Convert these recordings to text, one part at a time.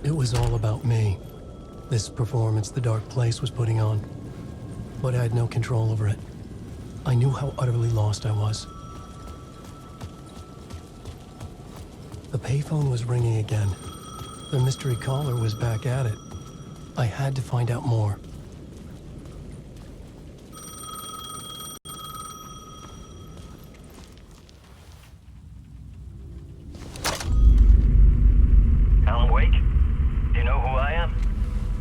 It was all about me. This performance the dark place was putting on. But I had no control over it. I knew how utterly lost I was. The payphone was ringing again. The mystery caller was back at it. I had to find out more. Alan Wake? Do you know who I am?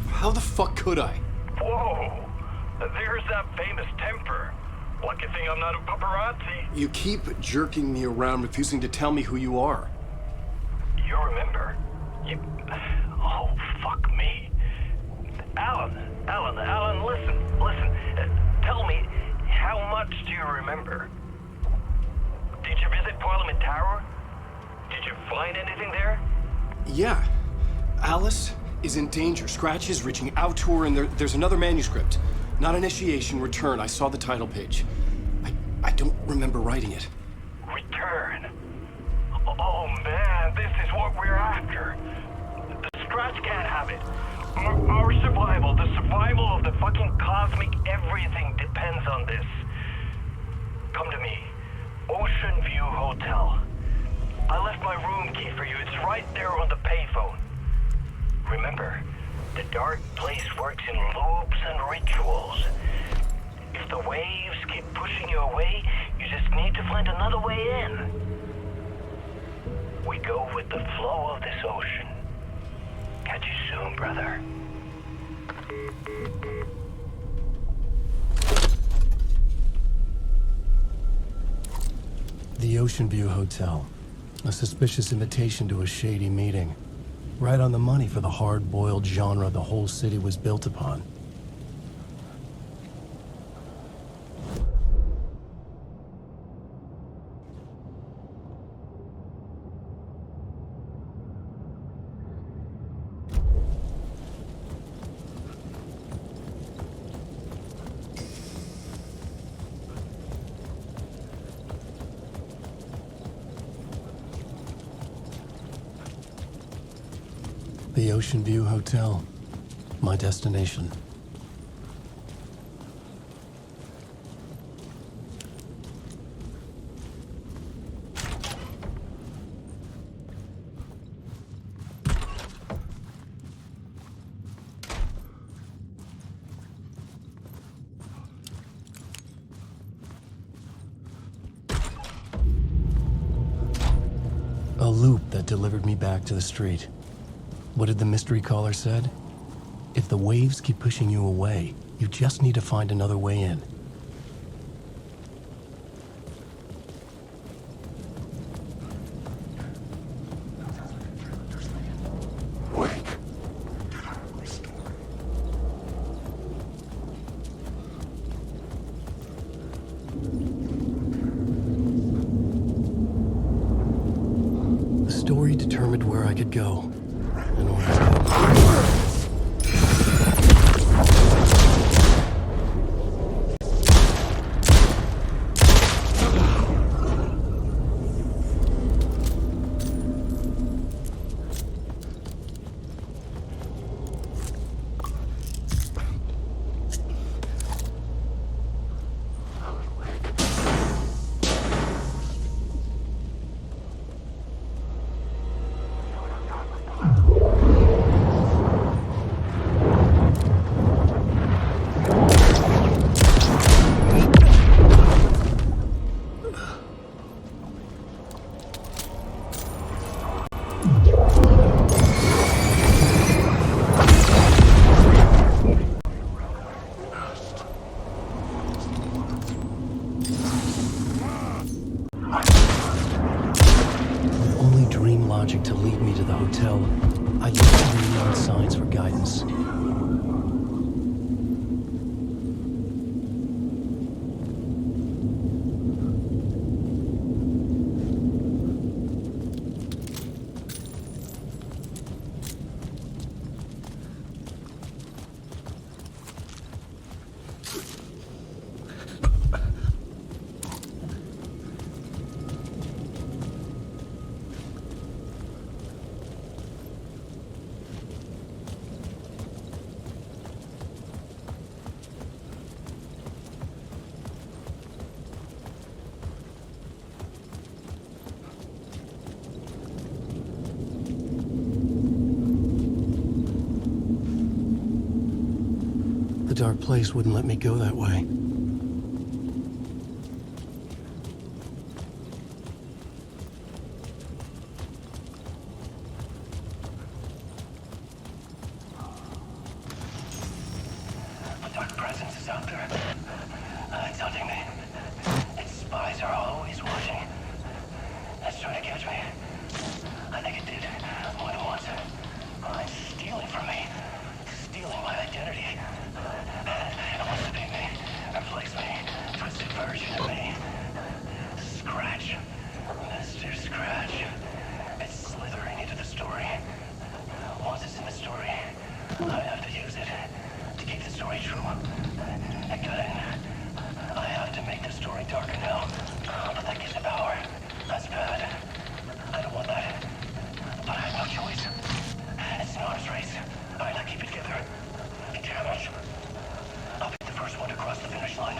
How the fuck could I? Whoa! There's that famous temper. Lucky thing I'm not a paparazzi. You keep jerking me around, refusing to tell me who you are. You remember? Oh, fuck me. Alan, listen. Tell me, how much do you remember? Did you visit Parliament Tower? Did you find anything there? Yeah. Alice is in danger. Scratch is reaching out to her, and there's another manuscript. Not initiation, return. I saw the title page. I don't remember writing it. Return? Oh man, this is what we're after. The Scratch can't have it. Our survival, the survival of the fucking cosmic everything depends on this. Come to me. Ocean View Hotel. I left my room key for you. It's right there on the payphone. Remember, the dark place works in loops and rituals. If the waves keep pushing you away, you just need to find another way in. We go with the flow of this ocean. Catch you soon, brother. The Ocean View Hotel. A suspicious invitation to a shady meeting. Right on the money for the hard-boiled genre the whole city was built upon. The Ocean View Hotel. My destination. A loop that delivered me back to the street. What did the mystery caller said? If the waves keep pushing you away, you just need to find another way in. The story determined where I could go. In order to... Logic to lead me to the hotel, I looked to the neon signs for guidance. dark place wouldn't let me go that way. A dark presence is out there. It's hunting me. Its spies are always watching. It's trying to catch me. I think it did more than once. It's stealing from me. Stealing my identity. It wants to be me. Replace me. Twisted version of me. Scratch. Mr. Scratch. It's slithering into the story. Once it's in the story, I have to use it to keep the story true. It got in. I have to make the story darker now. But that gives it power. That's bad. I don't want that. But I have no choice. It's an arms race. I gotta keep it together. Damn it. I'll be the first one to cross the finish line.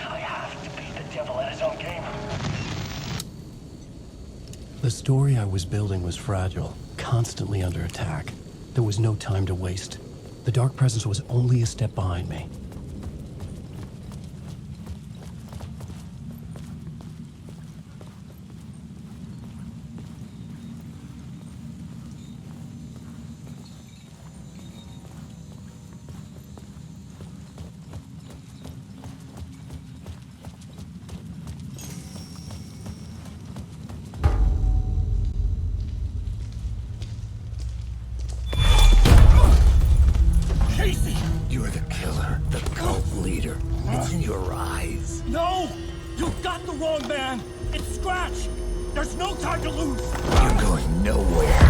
I have to beat the devil at his own game. The story I was building was fragile, constantly under attack. There was no time to waste. The dark presence was only a step behind me. You're the killer, the cult leader. It's in your eyes. No! You got the wrong man! It's Scratch! There's no time to lose! You're going nowhere.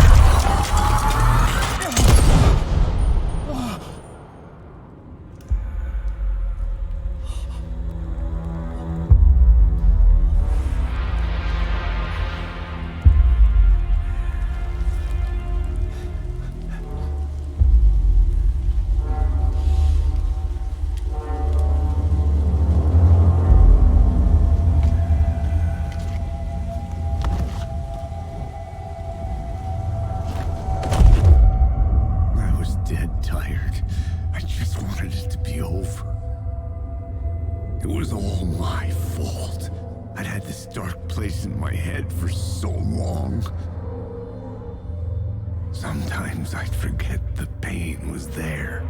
It was all my fault. I'd had this dark place in my head for so long. Sometimes I'd forget the pain was there.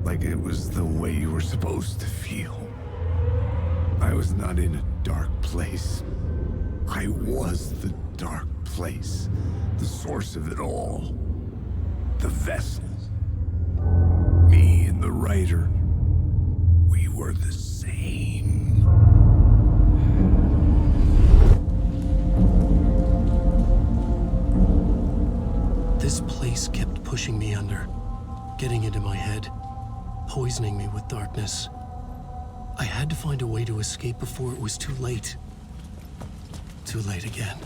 Like it was the way you were supposed to feel. I was not in a dark place. I was the dark place. The source of it all. The vessel. Me and the writer. We were the same. This place kept pushing me under, getting into my head, poisoning me with darkness. I had to find a way to escape before it was too late. Too late again.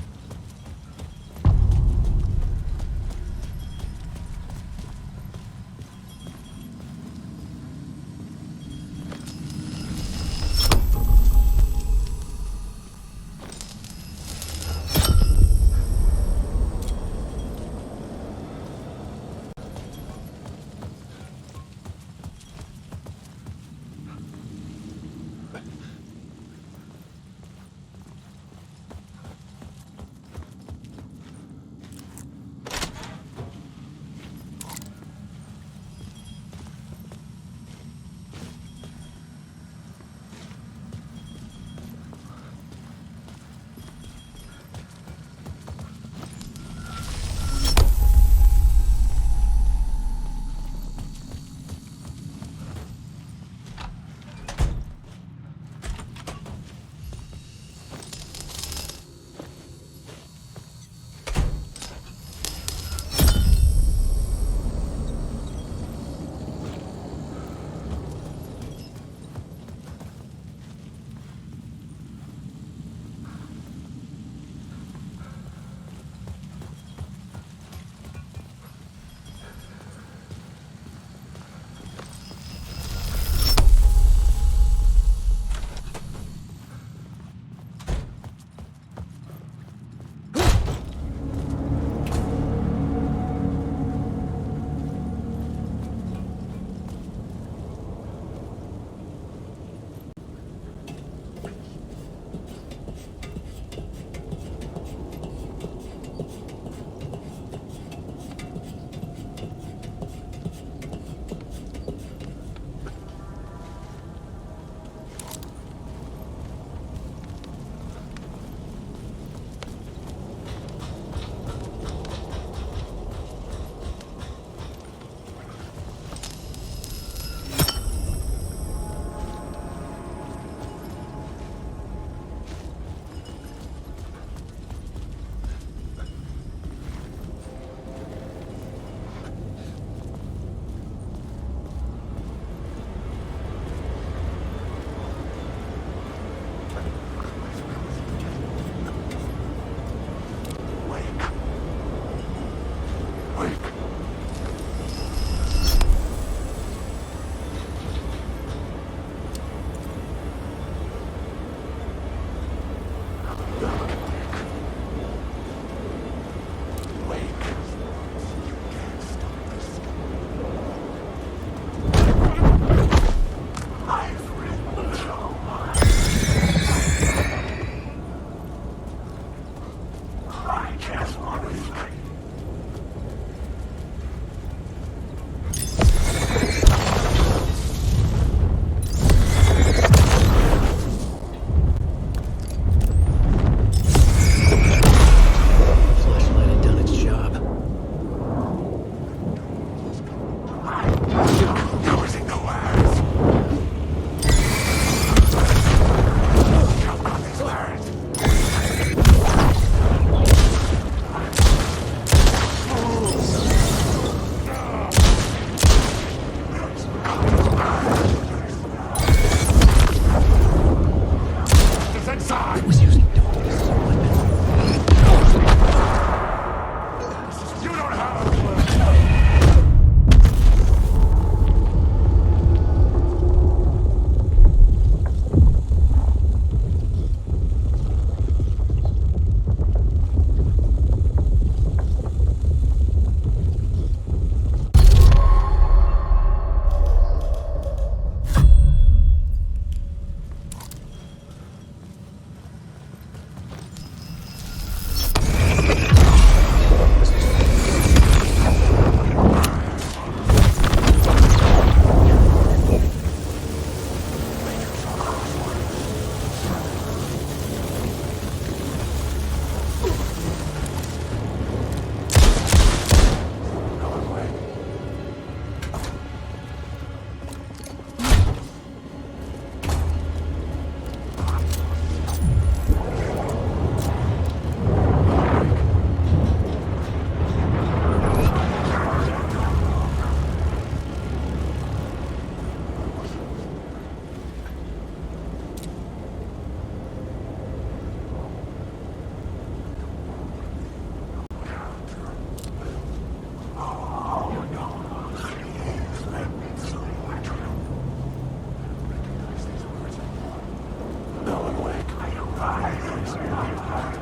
eyes.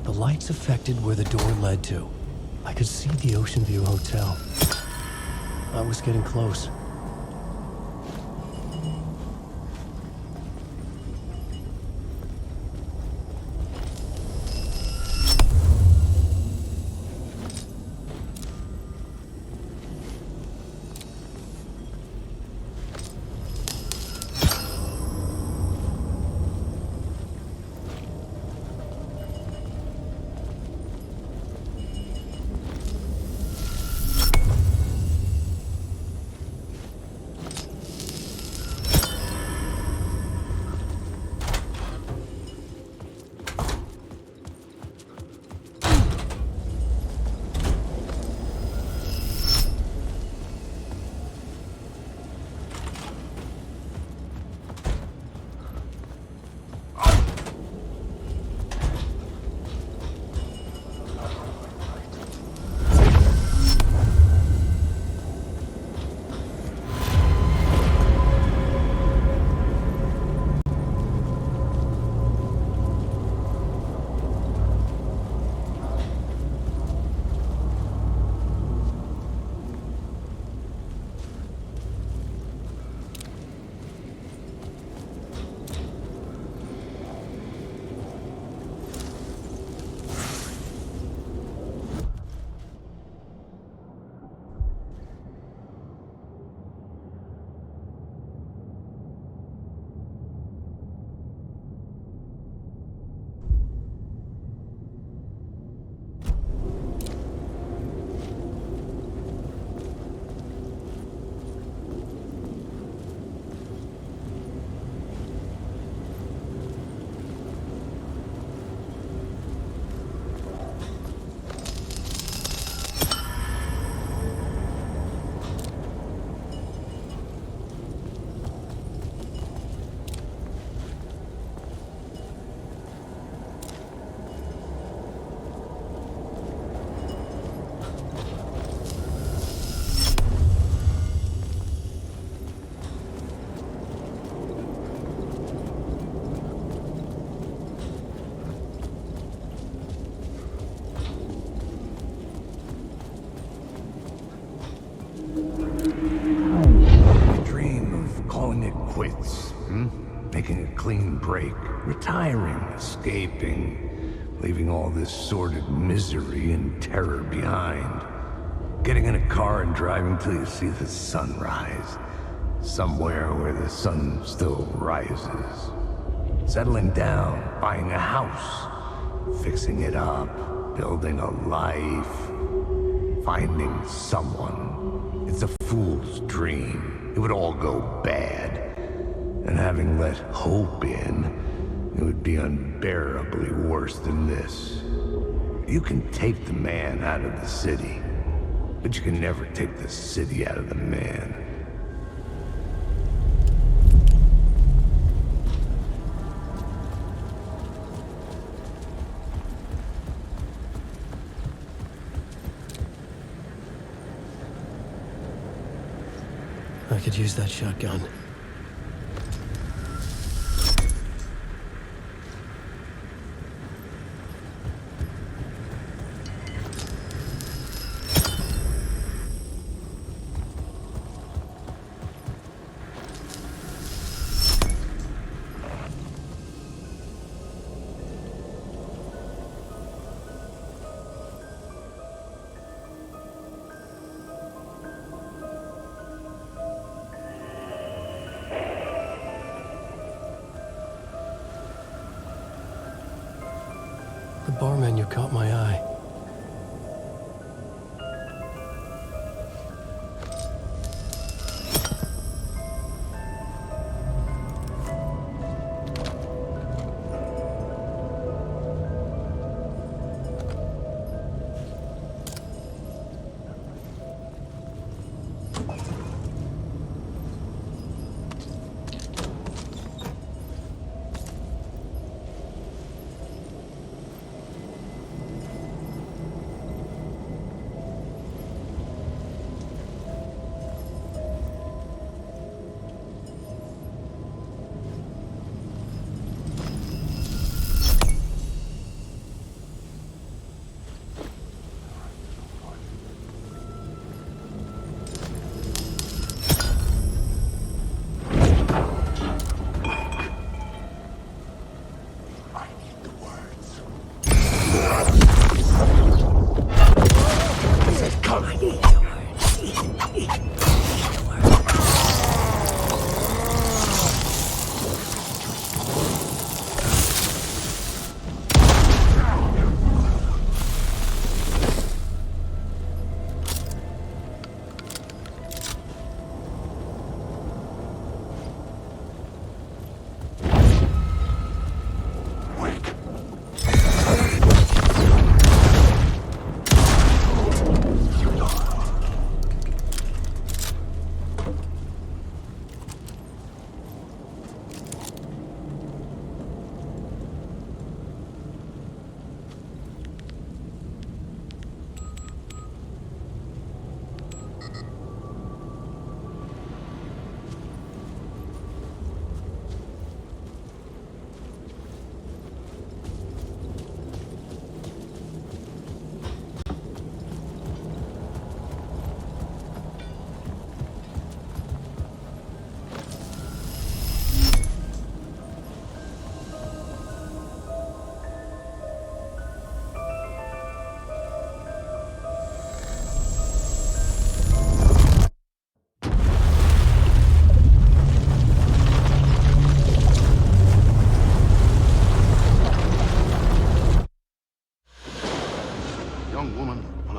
The lights affected where the door led to. I could see the Ocean View Hotel. I was getting close. Making a clean break, retiring, escaping, leaving all this sordid misery and terror behind. Getting in a car and driving till you see the sun rise, somewhere where the sun still rises. Settling down, buying a house, fixing it up, building a life, finding someone. It's a fool's dream. It would all go bad. And having let hope in, it would be unbearably worse than this. You can take the man out of the city, but you can never take the city out of the man. I could use that shotgun. The bar menu caught my eye.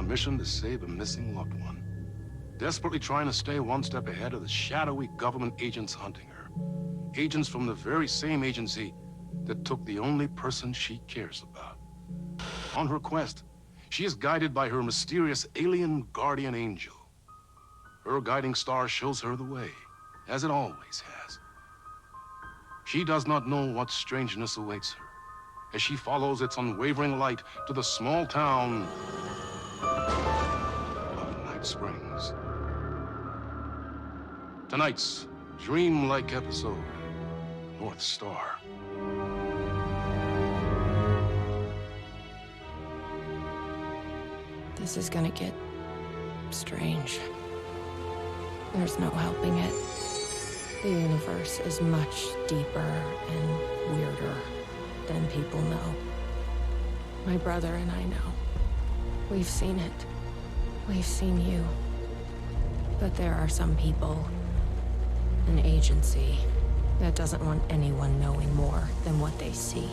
Mission to save a missing loved one. Desperately trying to stay one step ahead of the shadowy government agents hunting her. Agents from the very same agency that took the only person she cares about. On her quest, she is guided by her mysterious alien guardian angel. Her guiding star shows her the way, as it always has. She does not know what strangeness awaits her as she follows its unwavering light to the small town of Night Springs. Tonight's dreamlike episode, North Star. This is gonna get strange. There's no helping it. The universe is much deeper and weirder than people know. My brother and I know. We've seen it. We've seen you. But there are some people, an agency, that doesn't want anyone knowing more than what they see.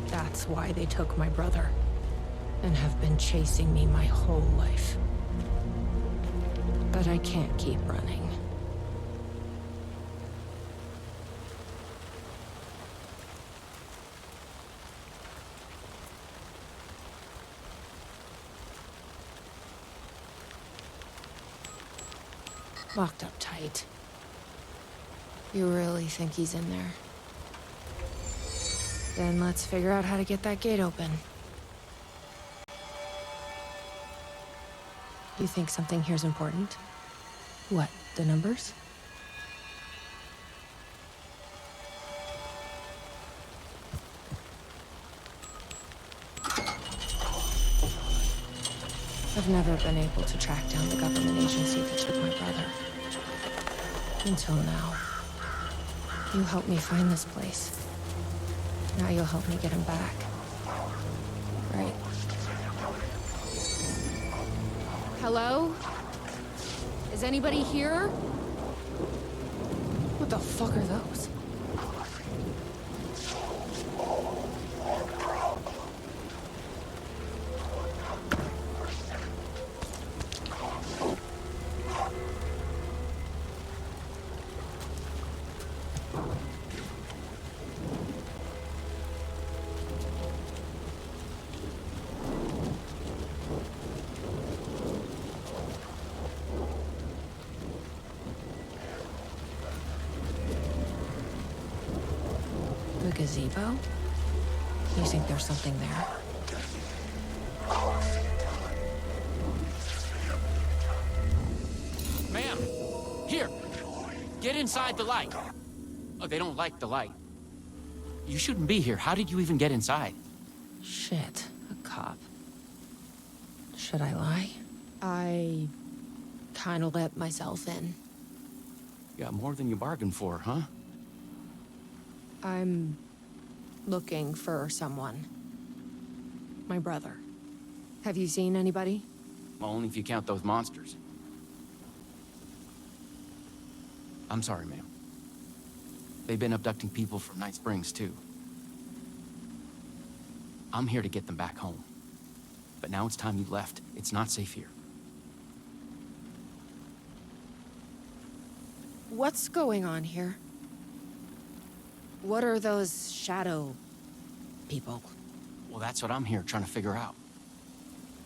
That's why they took my brother and have been chasing me my whole life. But I can't keep running. Locked up tight. You really think he's in there? Then let's figure out how to get that gate open. You think something here's important? What, the numbers? I've never been able to track down the government agency that took my brother. Until now. You helped me find this place. Now you'll help me get him back. Right. Hello? Is anybody here? What the fuck are those? The gazebo? You think there's something there? Ma'am! Here! Get inside the light! Oh, they don't like the light. You shouldn't be here. How did you even get inside? Shit, a cop. Should I lie? I kinda let myself in. You got more than you bargained for, huh? I'm looking for someone. My brother. Have you seen anybody? Well, only if you count those monsters. I'm sorry, ma'am. They've been abducting people from Night Springs, too. I'm here to get them back home. But now it's time you left. It's not safe here. What's going on here? What are those shadow people? Well, that's what I'm here trying to figure out.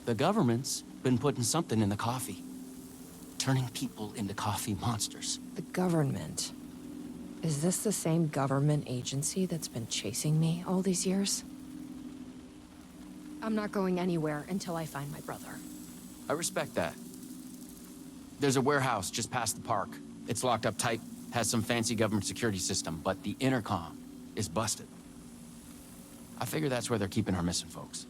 The government's been putting something in the coffee. Turning people into coffee monsters. The government. Is this the same government agency that's been chasing me all these years? I'm not going anywhere until I find my brother. I respect that. There's a warehouse just past the park. It's locked up tight, has some fancy government security system, but the intercom is busted. I figure that's where they're keeping our missing folks.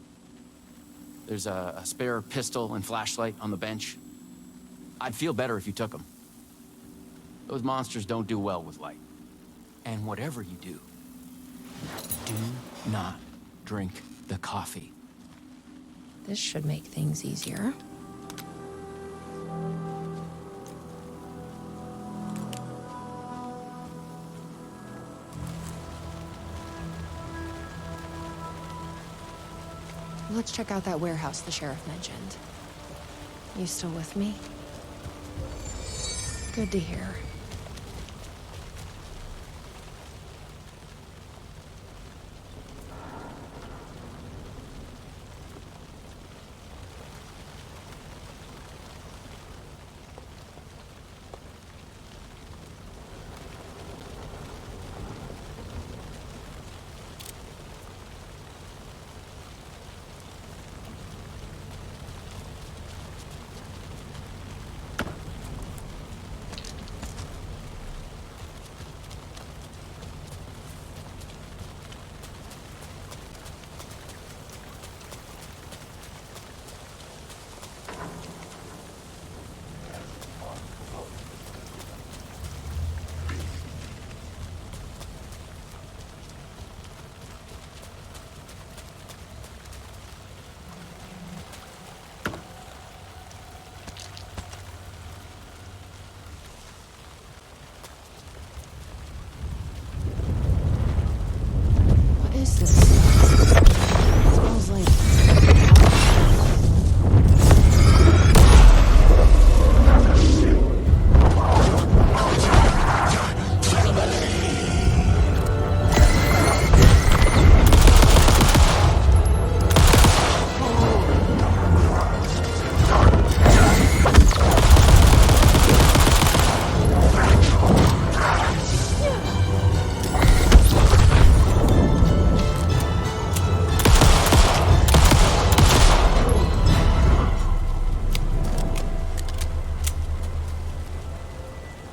There's a spare pistol and flashlight on the bench. I'd feel better if you took them. Those monsters don't do well with light. And whatever you do not drink the coffee. This should make things easier. Let's check out that warehouse the sheriff mentioned. You still with me? Good to hear.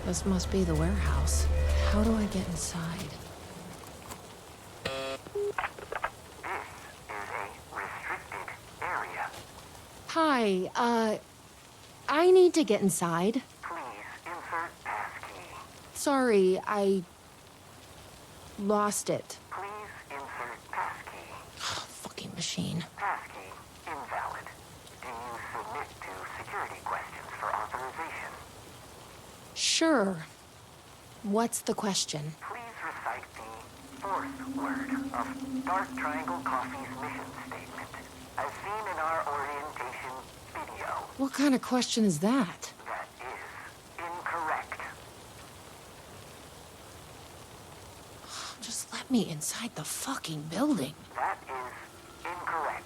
This must be the warehouse. How do I get inside? Hi, I need to get inside. Please insert passkey. Sorry, I lost it. Please insert passkey. Fucking machine. Passkey invalid. Do you submit to security questions for authorization? Sure. What's the question? Please recite the fourth word of Dark Triangle Coffee's mission statement, as seen in our orientation video. What kind of question is that? That is incorrect. Just let me inside the fucking building. That is incorrect.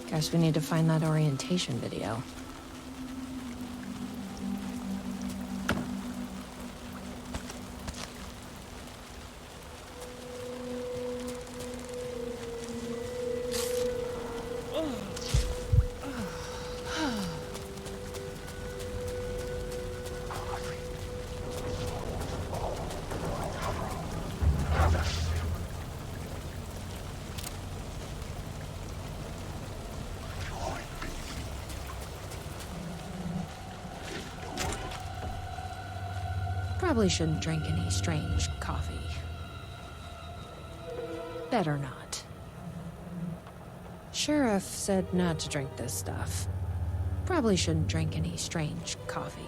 Guess we need to find that orientation video. Probably shouldn't drink any strange coffee. Better not. Sheriff said not to drink this stuff. Probably shouldn't drink any strange coffee.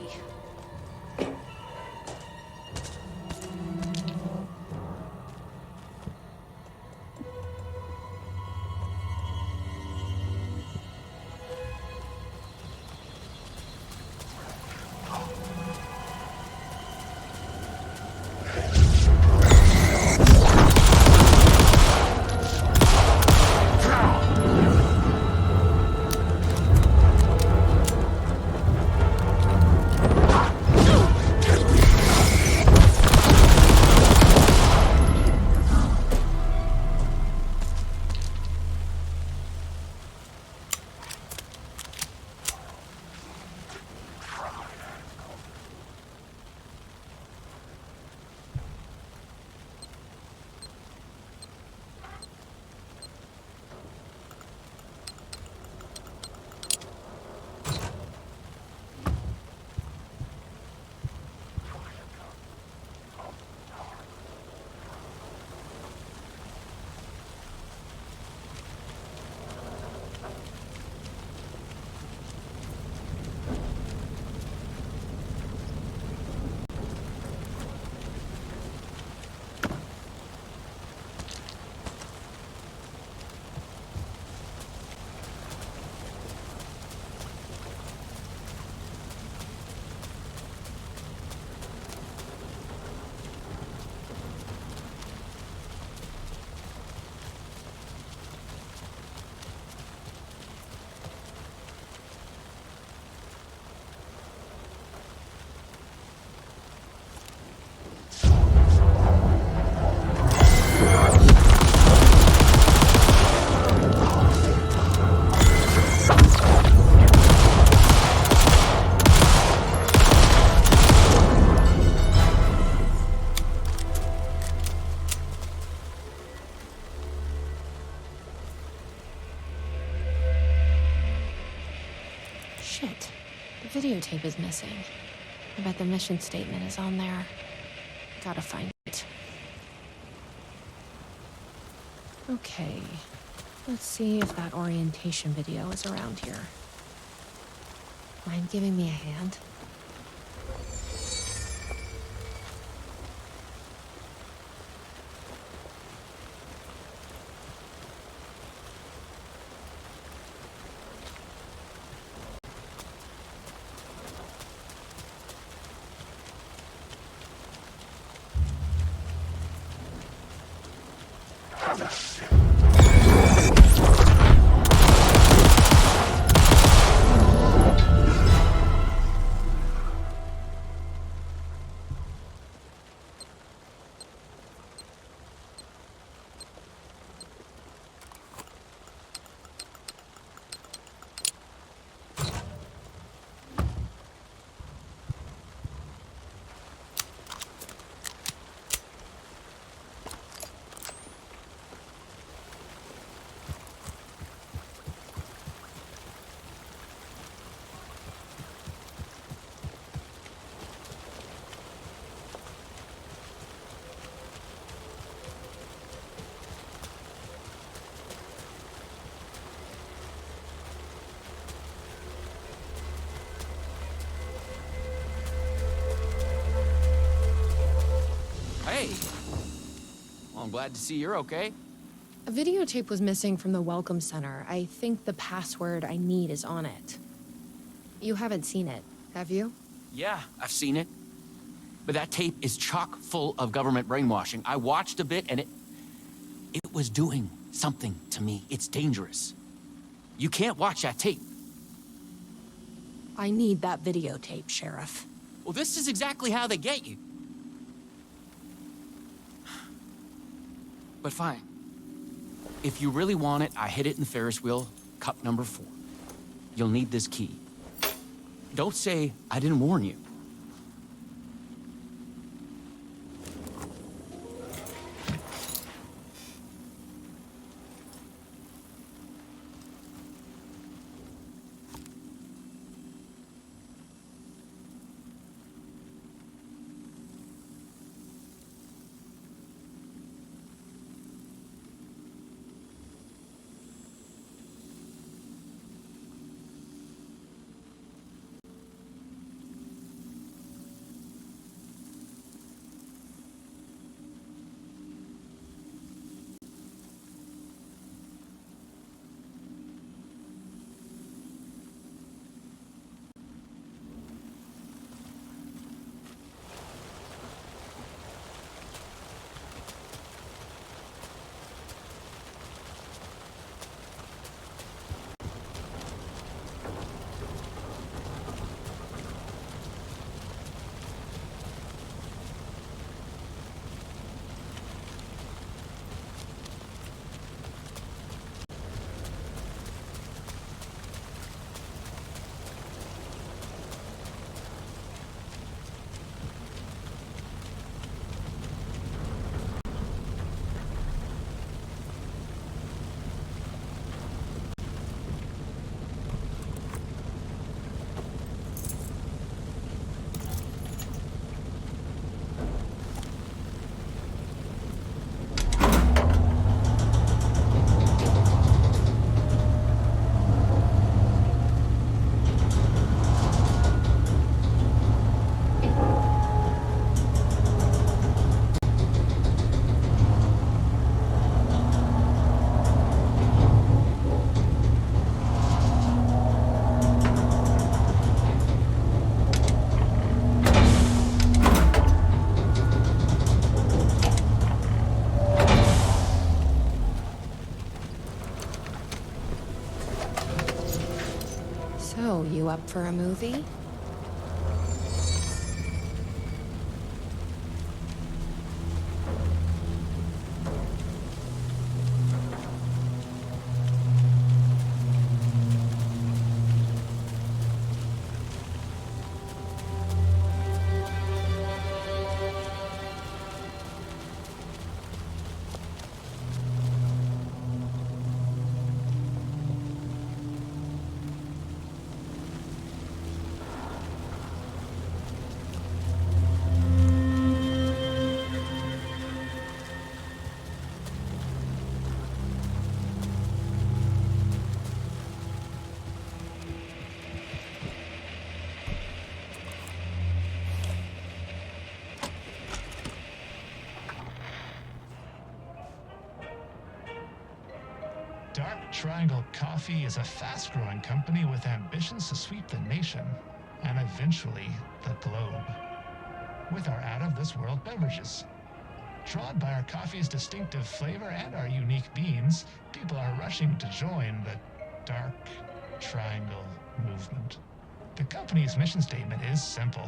Shit. The videotape is missing. I bet the mission statement is on there. Gotta find it. Okay. Let's see if that orientation video is around here. Mind giving me a hand? glad to see you're okay. A videotape was missing from the Welcome Center. I think the password I need is on it. You haven't seen it, have you? Yeah, I've seen it. But that tape is chock full of government brainwashing. I watched a bit and it was doing something to me. It's dangerous. You can't watch that tape. I need that videotape, Sheriff. Well, this is exactly how they get you. But fine. If you really want it, I hid it in the Ferris wheel, cup number 4. You'll need this key. Don't say I didn't warn you. So, you up for a movie? Dark Triangle Coffee is a fast-growing company with ambitions to sweep the nation and eventually the globe with our out-of-this-world beverages. Drawn by our coffee's distinctive flavor and our unique beans, people are rushing to join the Dark Triangle movement. The company's mission statement is simple.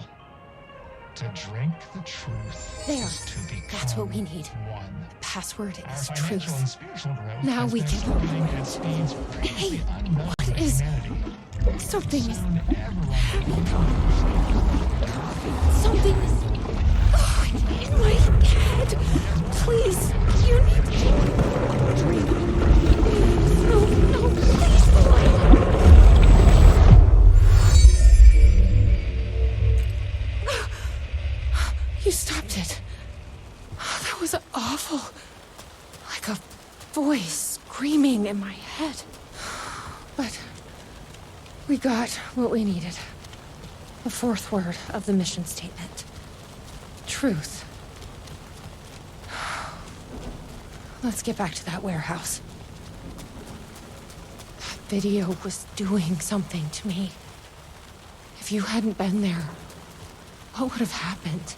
To drink the truth There. is to become That's what we need. one. The password Our is financial and truth. spiritual growth Now has we been can- accelerating at speeds previously unknown what to is- humanity. Something is... Soon everyone will be Something is... in my head. Please, you need to drink. No, please. You stopped it. That was awful. Like a voice screaming in my head. But we got what we needed. The fourth word of the mission statement. Truth. Let's get back to that warehouse. That video was doing something to me. If you hadn't been there, what would have happened?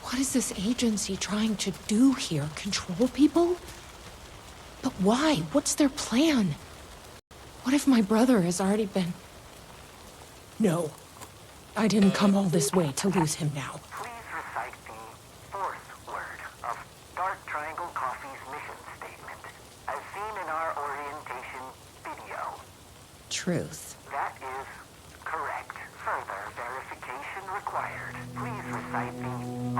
What is this agency trying to do here? Control people? But why? What's their plan? What if my brother has already been... No. I didn't come all this way to lose him now. Please recite the fourth word of Dark Triangle Coffee's mission statement, as seen in our orientation video. Truth. That is correct. Further verification required. Please recite the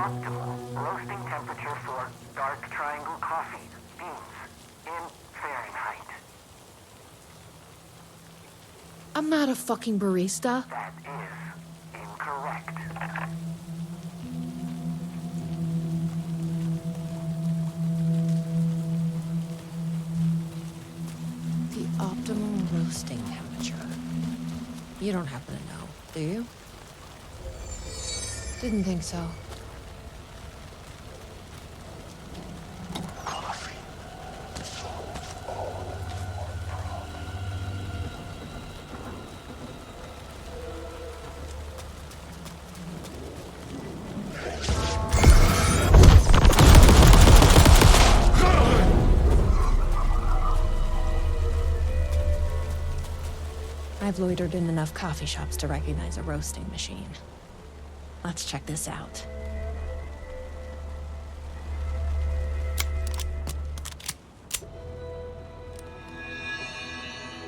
optimal roasting temperature for Dark Triangle Coffee beans in Fahrenheit. I'm not a fucking barista. That is incorrect. The optimal roasting temperature. You don't happen to know, do you? Didn't think so. I've loitered in enough coffee shops to recognize a roasting machine. Let's check this out.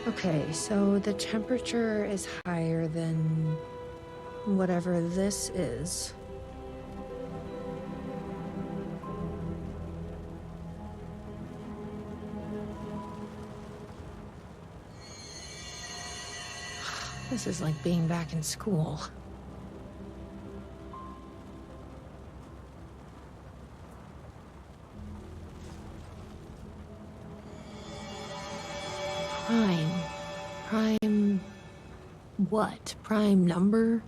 Okay, so the temperature is higher than whatever this is. This is like being back in school. Prime what? Prime number?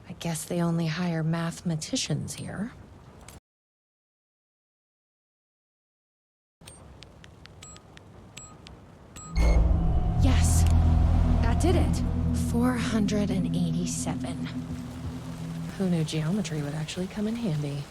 I guess they only hire mathematicians here. Yes, that did it. 487. Who knew geometry would actually come in handy?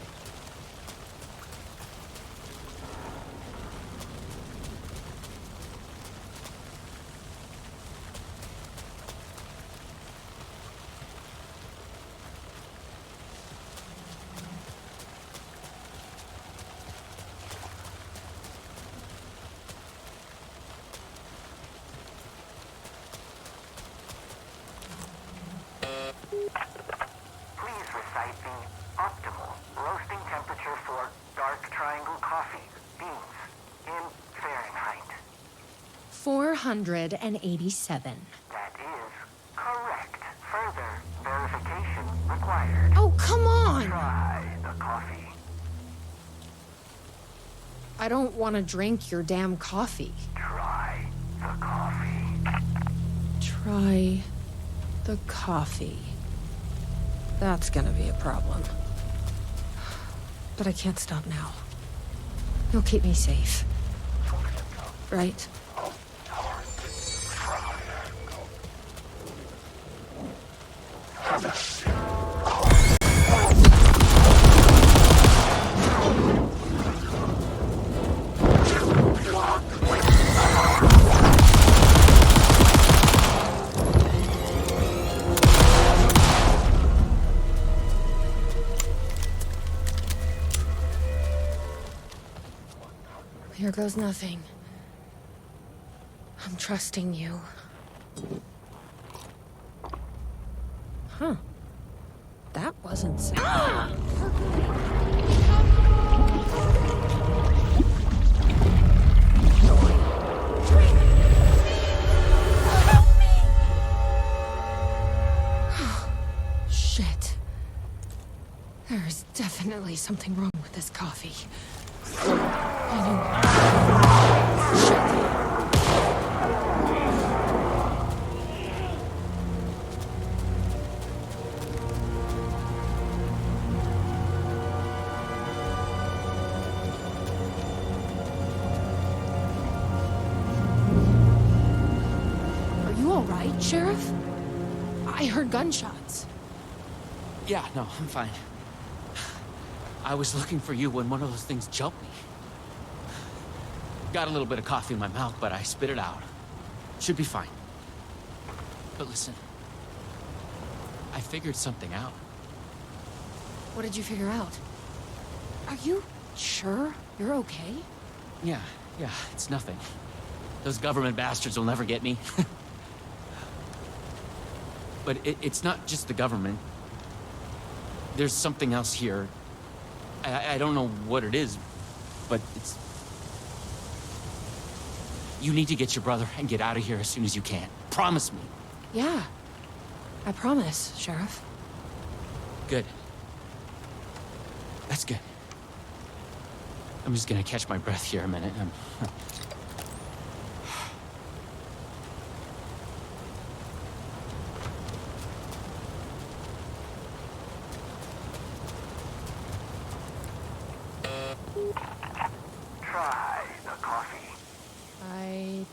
Please recite the optimal roasting temperature for Dark Triangle Coffee beans in Fahrenheit. 487. That is correct. Further verification required. Oh, come on! Try the coffee. I don't want to drink your damn coffee. Try the coffee. Try the coffee. That's gonna be a problem. But I can't stop now. You'll keep me safe. Right? Here goes nothing. I'm trusting you. Huh. That wasn't safe. Shit. There's definitely something wrong with this coffee. I knew. Shit. Sheriff? I heard gunshots. Yeah, no, I'm fine. I was looking for you when one of those things jumped me. Got a little bit of coffee in my mouth, but I spit it out. Should be fine. But listen, I figured something out. What did you figure out? Are you sure you're okay? Yeah, it's nothing. Those government bastards will never get me. But it's not just the government. There's something else here. I don't know what it is, but it's... You need to get your brother and get out of here as soon as you can. Promise me. Yeah. I promise, Sheriff. Good. That's good. I'm just gonna catch my breath here a minute.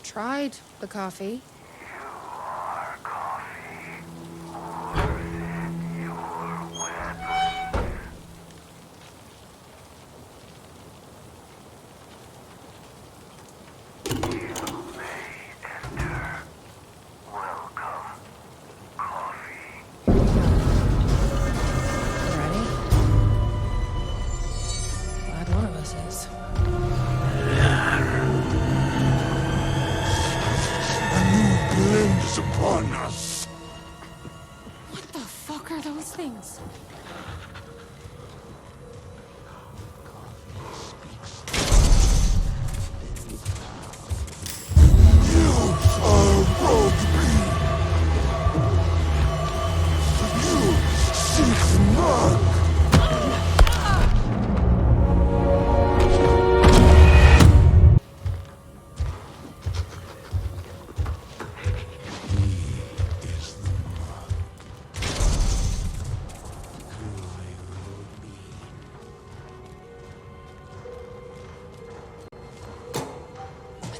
Tried the coffee. You are coffee. Worse in your weapons. You may enter. Welcome, coffee. Ready? Glad one of us is. Is upon us. What the fuck are those things? You are rogue being. You seek mug.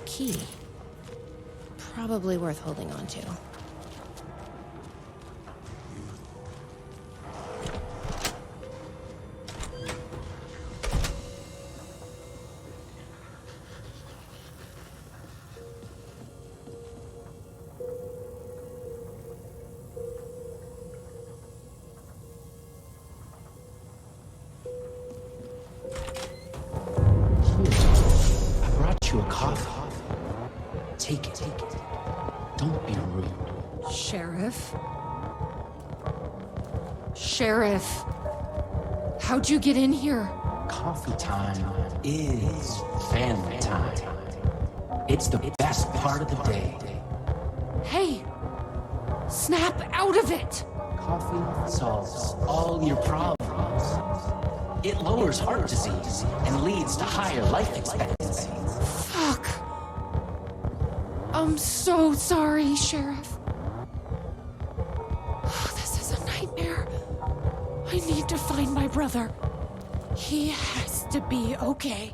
Key. Probably worth holding on to. I brought you a coffee. Take it. Don't be rude. Sheriff? Sheriff! How'd you get in here? Coffee time is family time. It's the best part of the day. Hey! Snap out of it! Coffee solves all your problems. It lowers heart disease and leads to higher life expectancy. Fuck. I'm so sorry, Sheriff. This is a nightmare. find my brother. He has to be okay.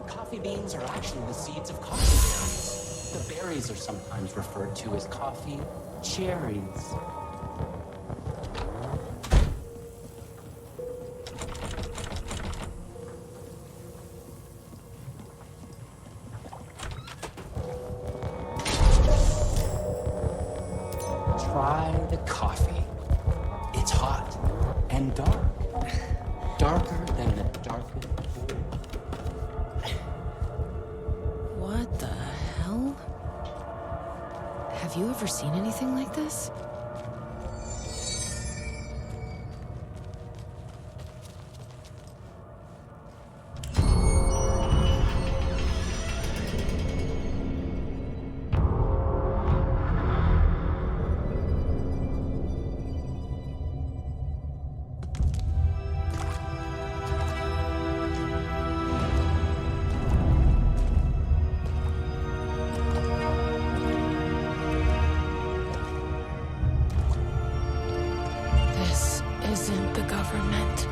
Coffee beans are actually the seeds of coffee berries. The berries are sometimes referred to as coffee cherries. Try the coffee. It's hot and dark. Darker than the darkest pool. What the hell? Have you ever seen anything like this? This isn't the government.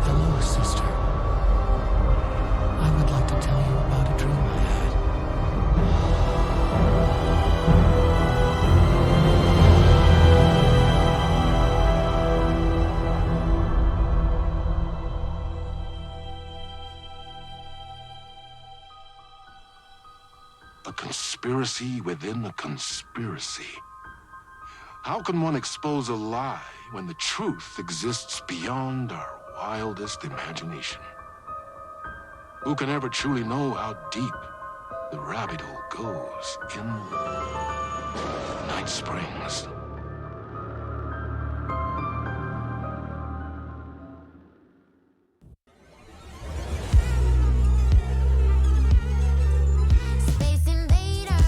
Hello, sister. I would like to tell you about a dream I had. A conspiracy within a conspiracy. How can one expose a lie when the truth exists beyond our wildest imagination? Who can ever truly know how deep the rabbit hole goes in Night Springs? Space Invader.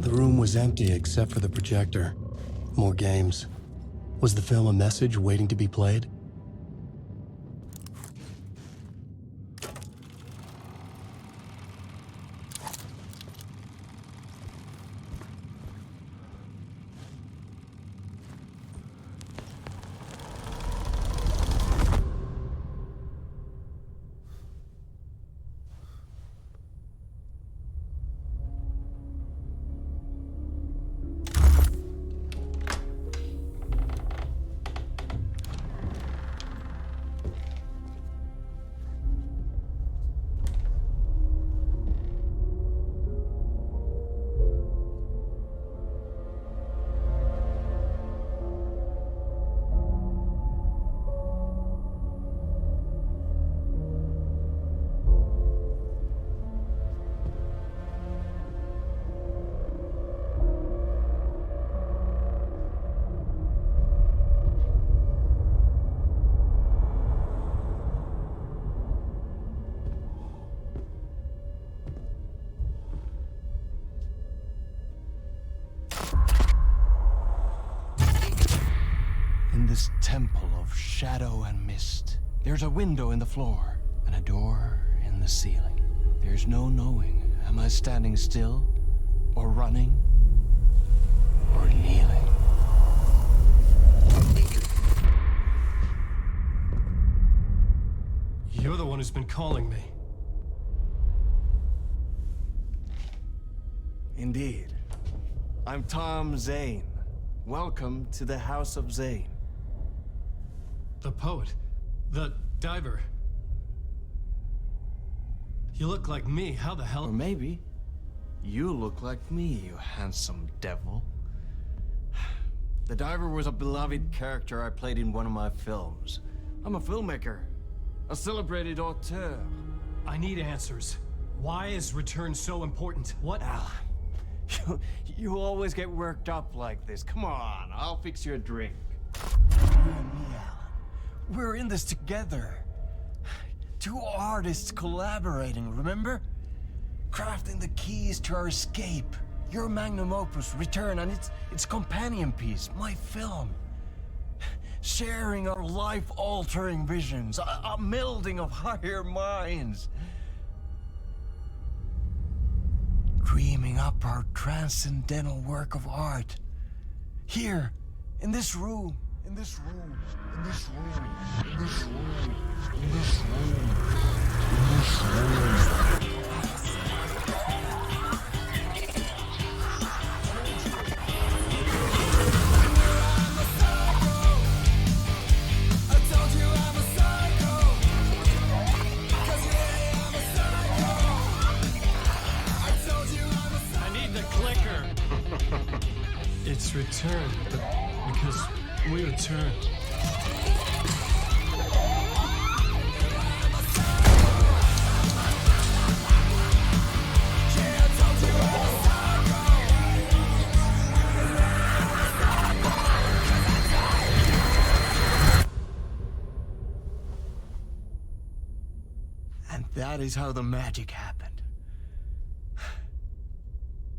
The room was empty except for the projector. More games. Was the film a message waiting to be played? this temple of shadow and mist. There's a window in the floor and a door in the ceiling. There's no knowing, am I standing still, or running, or kneeling? You're the one who's been calling me. Indeed. I'm Tom Zane. Welcome to the House of Zane. The poet. The diver. You look like me. How the hell? Or maybe you look like me, you handsome devil. The diver was a beloved character I played in one of my films. I'm a filmmaker, a celebrated auteur. I need answers. Why is Return so important? What? Alan, you always get worked up like this. Come on, I'll fix you a drink. You and me, Alan. We're in this together. Two artists collaborating, remember? Crafting the keys to our escape. Your magnum opus, Return, and its companion piece, my film. Sharing our life-altering visions, a melding of higher minds. Dreaming up our transcendental work of art. Here, in this room, in this room, in this room, in this room, in this room, in this room. It's Return, because we return. And that is how the magic happened.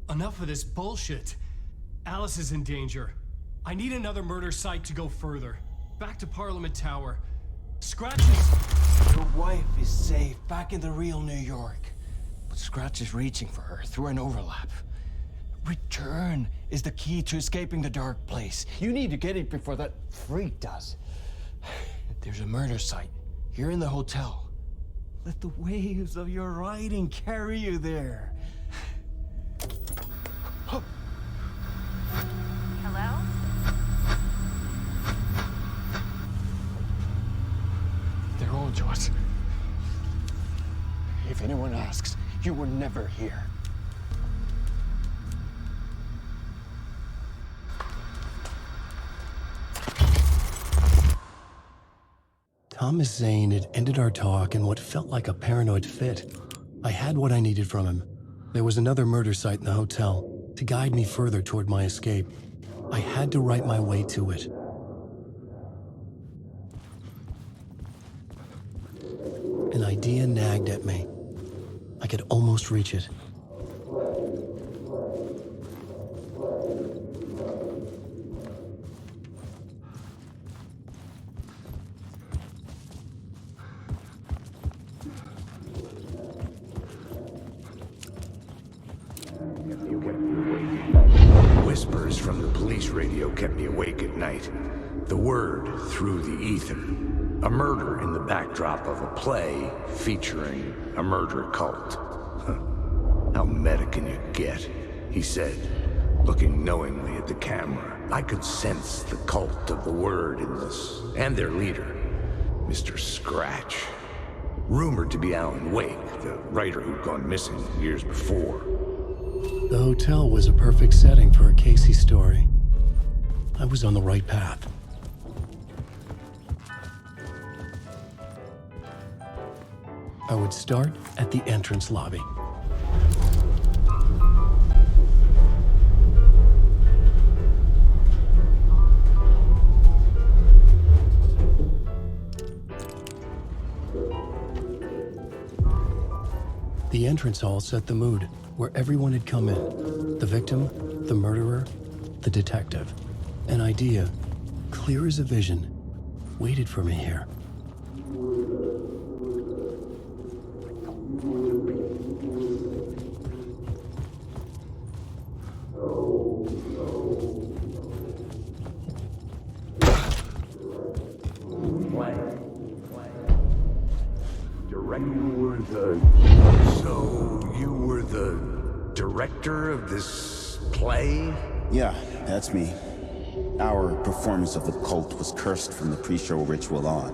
Enough of this bullshit. Alice is in danger. I need another murder site to go further. Back to Parliament Tower. Scratch is... Your wife is safe, back in the real New York. But Scratch is reaching for her through an overlap. Return is the key to escaping the dark place. You need to get it before that freak does. There's a murder site here in the hotel. Let the waves of your writing carry you there. Hello? They're on to us. If anyone asks, you were never here. Thomas Zane had ended our talk in what felt like a paranoid fit. I had what I needed from him. There was another murder site in the hotel to guide me further toward my escape. I had to write my way to it. An idea nagged at me. I could almost reach it. Whispers from the police radio kept me awake at night. The word through the ether. A murder in the backdrop of a play featuring a murder cult. How meta can you get? He said, looking knowingly at the camera. I could sense the cult of the word in this, and their leader, Mr. Scratch. Rumored to be Alan Wake, the writer who'd gone missing years before. The hotel was a perfect setting for a Casey story. I was on the right path. I would start at the entrance lobby. The entrance hall set the mood, where everyone had come in. The victim, the murderer, the detective. An idea clear as a vision, waited for me here. So, you were the director of this play? Yeah, that's me. Our performance of The Cult was cursed from the pre-show ritual on.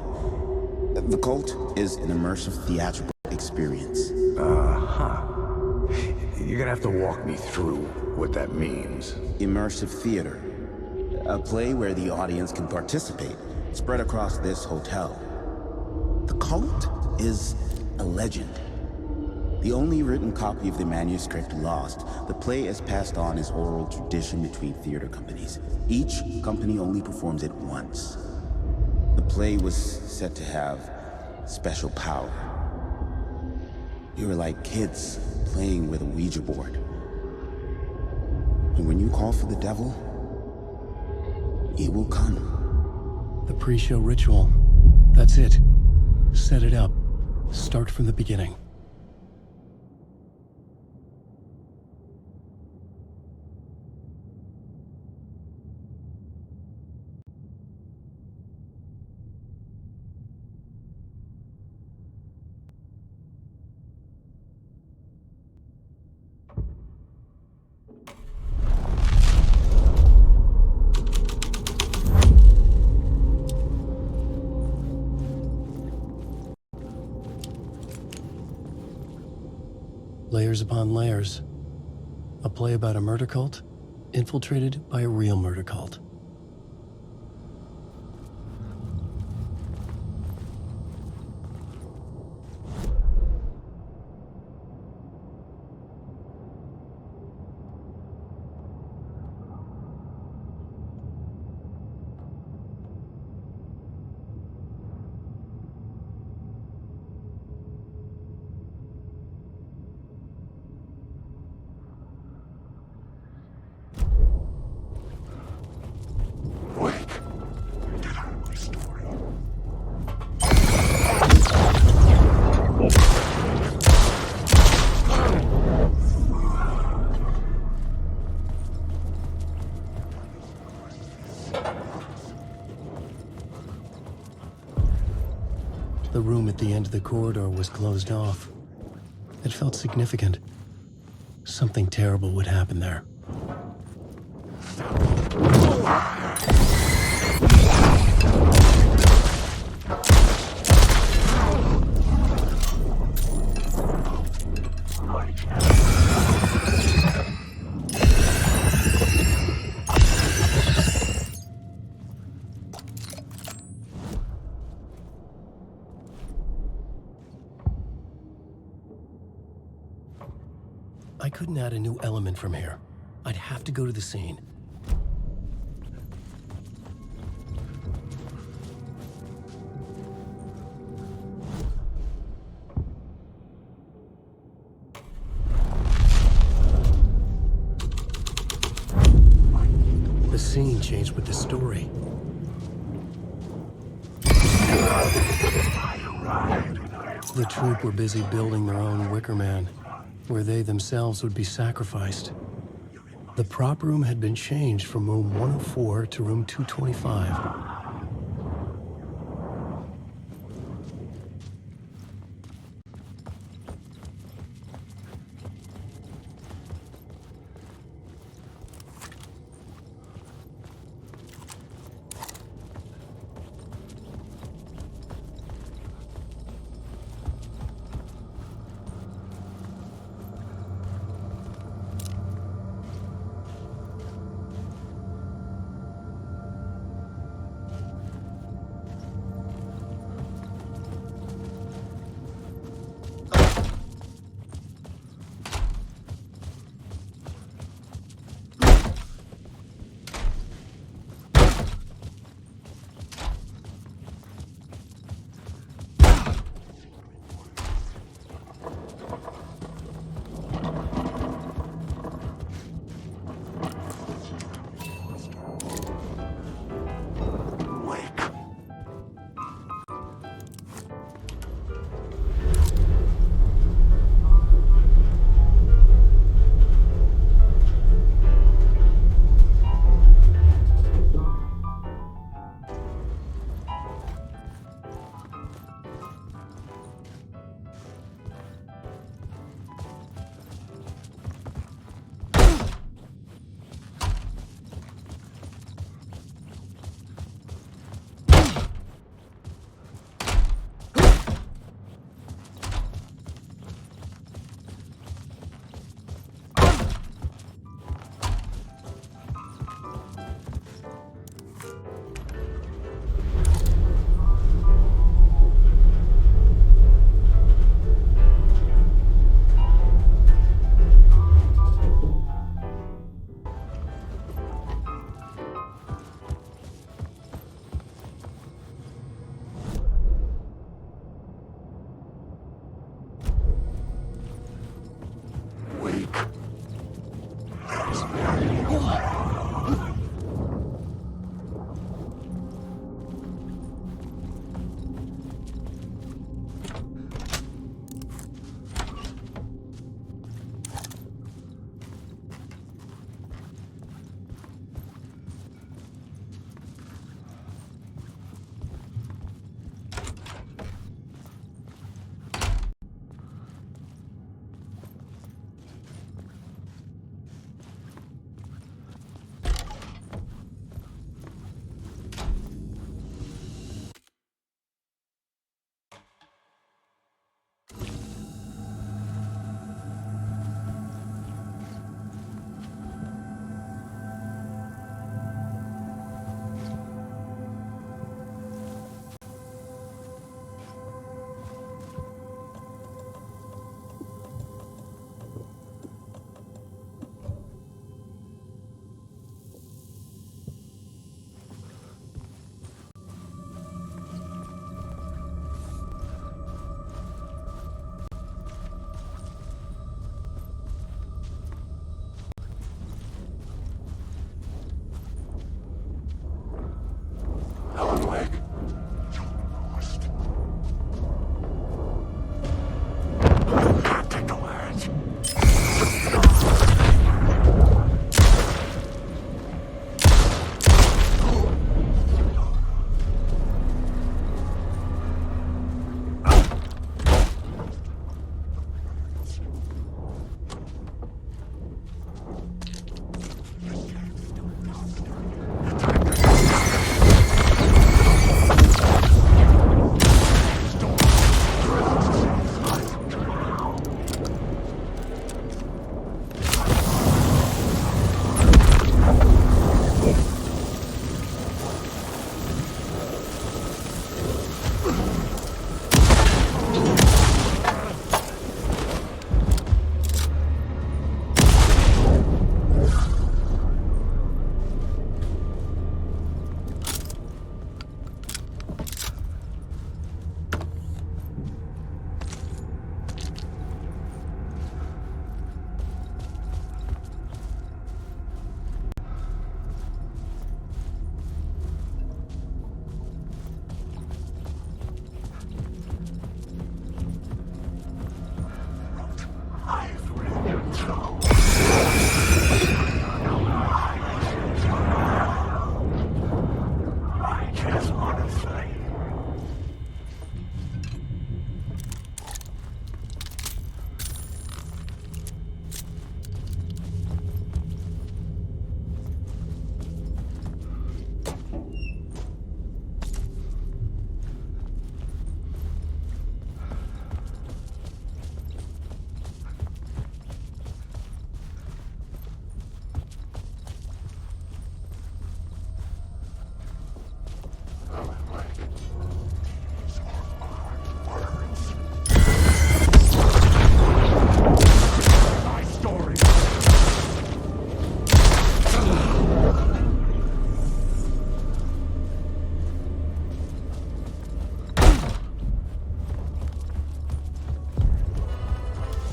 The Cult is an immersive theatrical experience. You're gonna have to walk me through what that means. Immersive theater. A play where the audience can participate, spread across this hotel. The Cult is a legend. The only written copy of the manuscript lost, the play is passed on as oral tradition between theater companies. Each company only performs it once. The play was said to have special power. You were like kids playing with a Ouija board. And when you call for the devil, he will come. The pre-show ritual. That's it. Set it up. Start from the beginning. Layers upon layers. A play about a murder cult, infiltrated by a real murder cult. The room at the end of the corridor was closed off. It felt significant. Something terrible would happen there. I couldn't add a new element from here. I'd have to go to the scene. The scene changed with the story. The troupe were busy building their own Wicker Man, where they themselves would be sacrificed. The prop room had been changed from room 104 to room 225.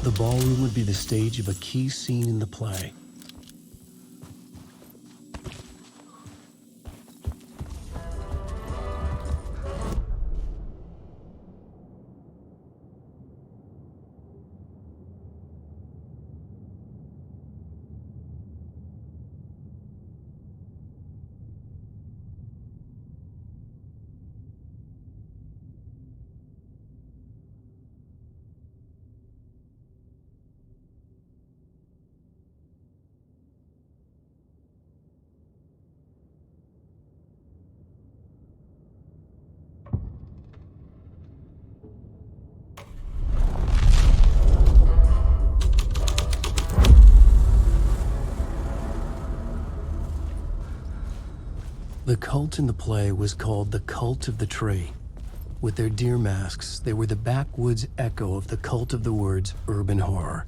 The ballroom would be the stage of a key scene in the play. The cult in the play was called the Cult of the Tree. With their deer masks, they were the backwoods echo of the cult of the word's urban horror.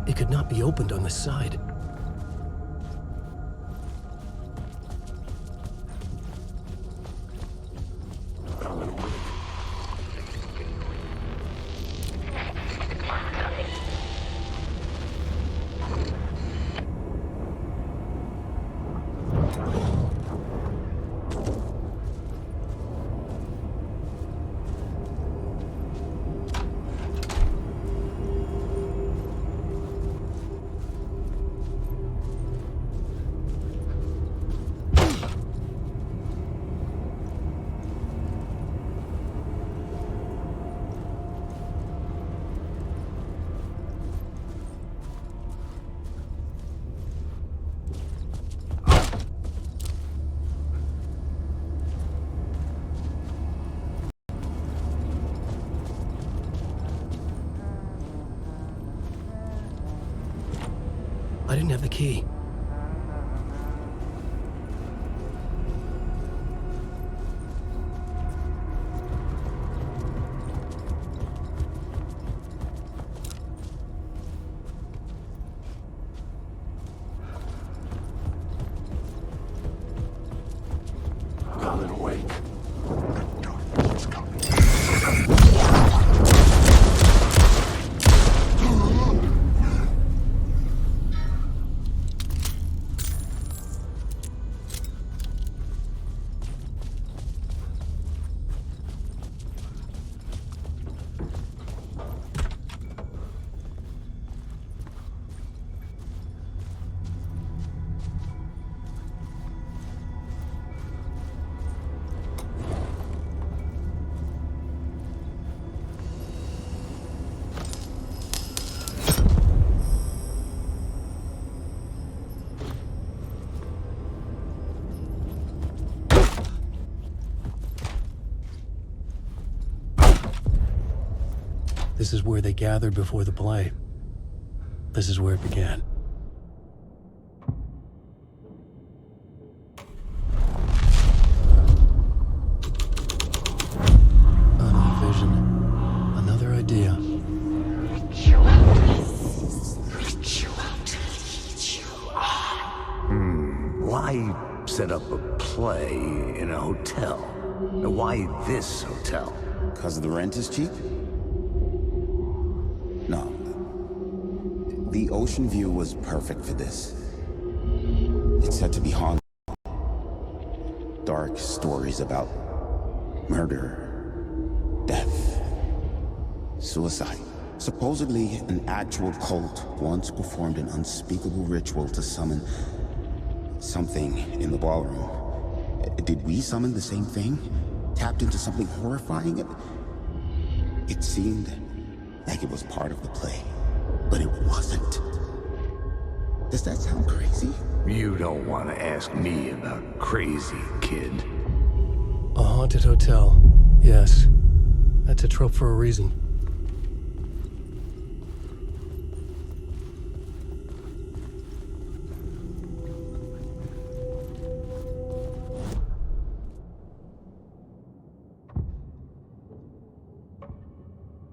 It could not be opened on the side. I didn't have the key. Alan, awake. This is where they gathered before the play. This is where it began. Another vision. Another idea. Why set up a play in a hotel? Why this hotel? Because the rent is cheap? No. The ocean view was perfect for this. It's said to be haunted. Dark stories about murder, death, suicide. Supposedly, an actual cult once performed an unspeakable ritual to summon something in the ballroom. Did we summon the same thing? Tapped into something horrifying? It seemed like it was part of the play, but it wasn't. Does that sound crazy? You don't want to ask me about crazy, kid. A haunted hotel. Yes. That's a trope for a reason.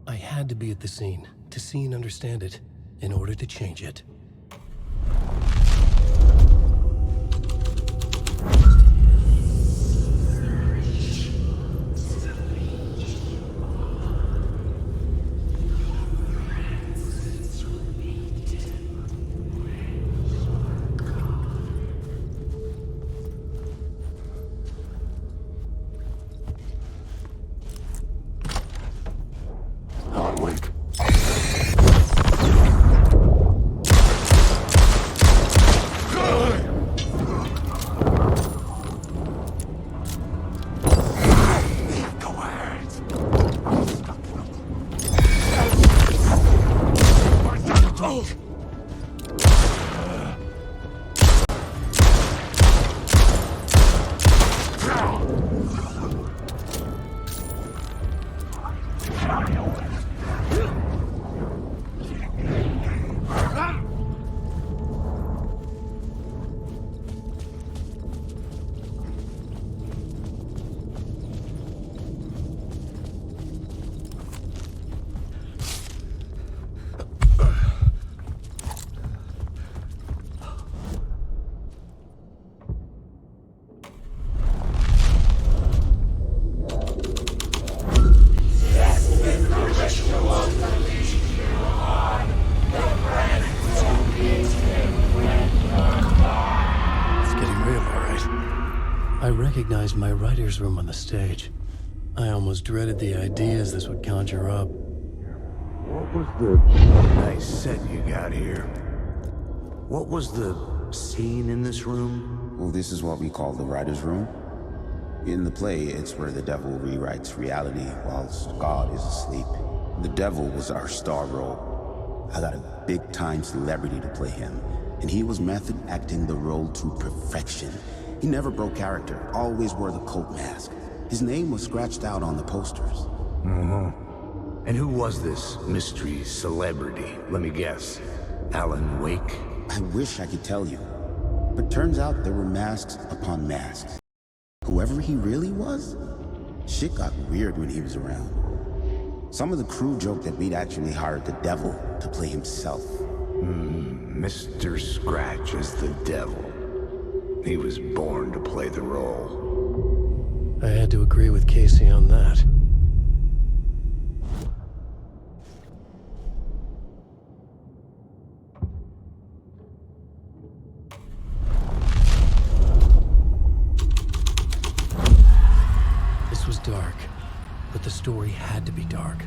I had to be at the scene, to see and understand it, in order to change it. Recognized my writer's room on the stage. I almost dreaded the ideas this would conjure up. What was the nice set you got here? What was the scene in this room? Well, this is what we call the writer's room. In the play, it's where the devil rewrites reality whilst God is asleep. The devil was our star role. I got a big-time celebrity to play him, and he was method acting the role to perfection. He never broke character, always wore the cult mask. His name was scratched out on the posters. And who was this mystery celebrity? Let me guess. Alan Wake? I wish I could tell you. But turns out there were masks upon masks. Whoever he really was, shit got weird when he was around. Some of the crew joked that we'd actually hired the devil to play himself. Mr. Scratch is the devil. He was born to play the role. I had to agree with Casey on that. This was dark, but the story had to be dark.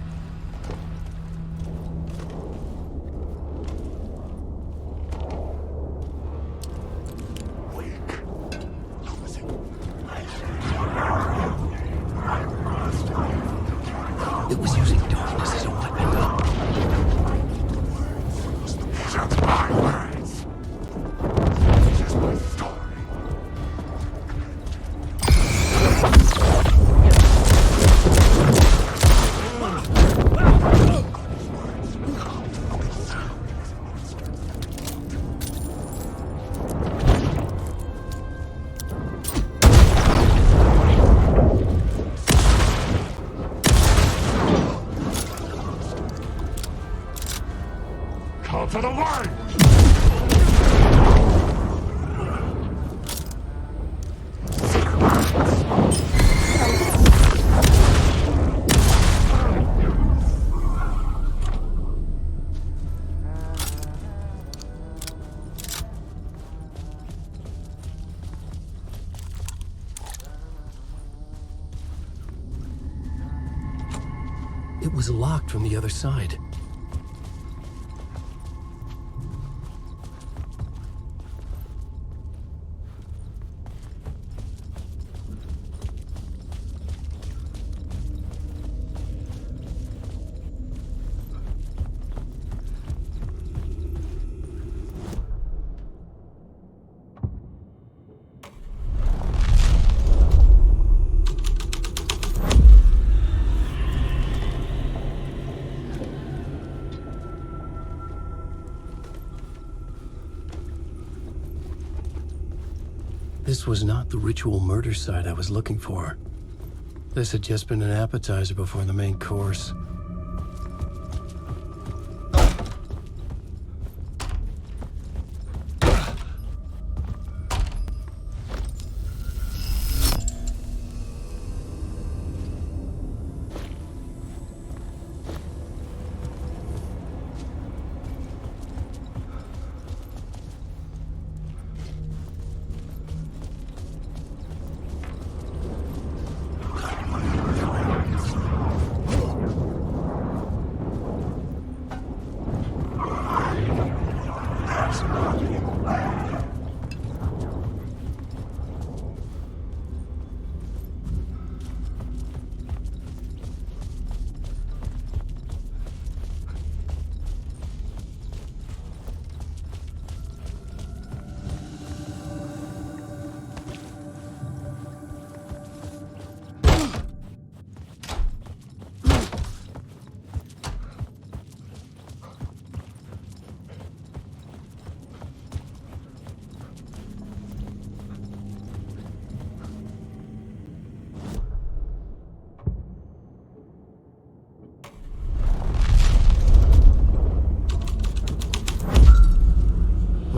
It was using darkness as a weapon. Just my words. Just my story. For the light! was locked from the other side. This was not the ritual murder site I was looking for. This had just been an appetizer before the main course.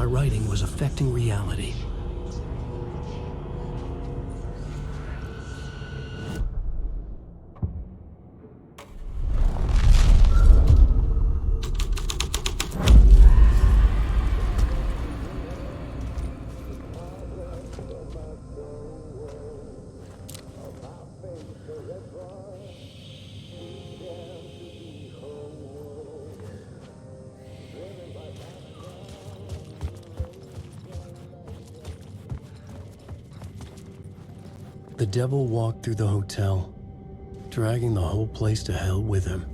Writing was affecting reality. The devil walked through the hotel, dragging the whole place to hell with him.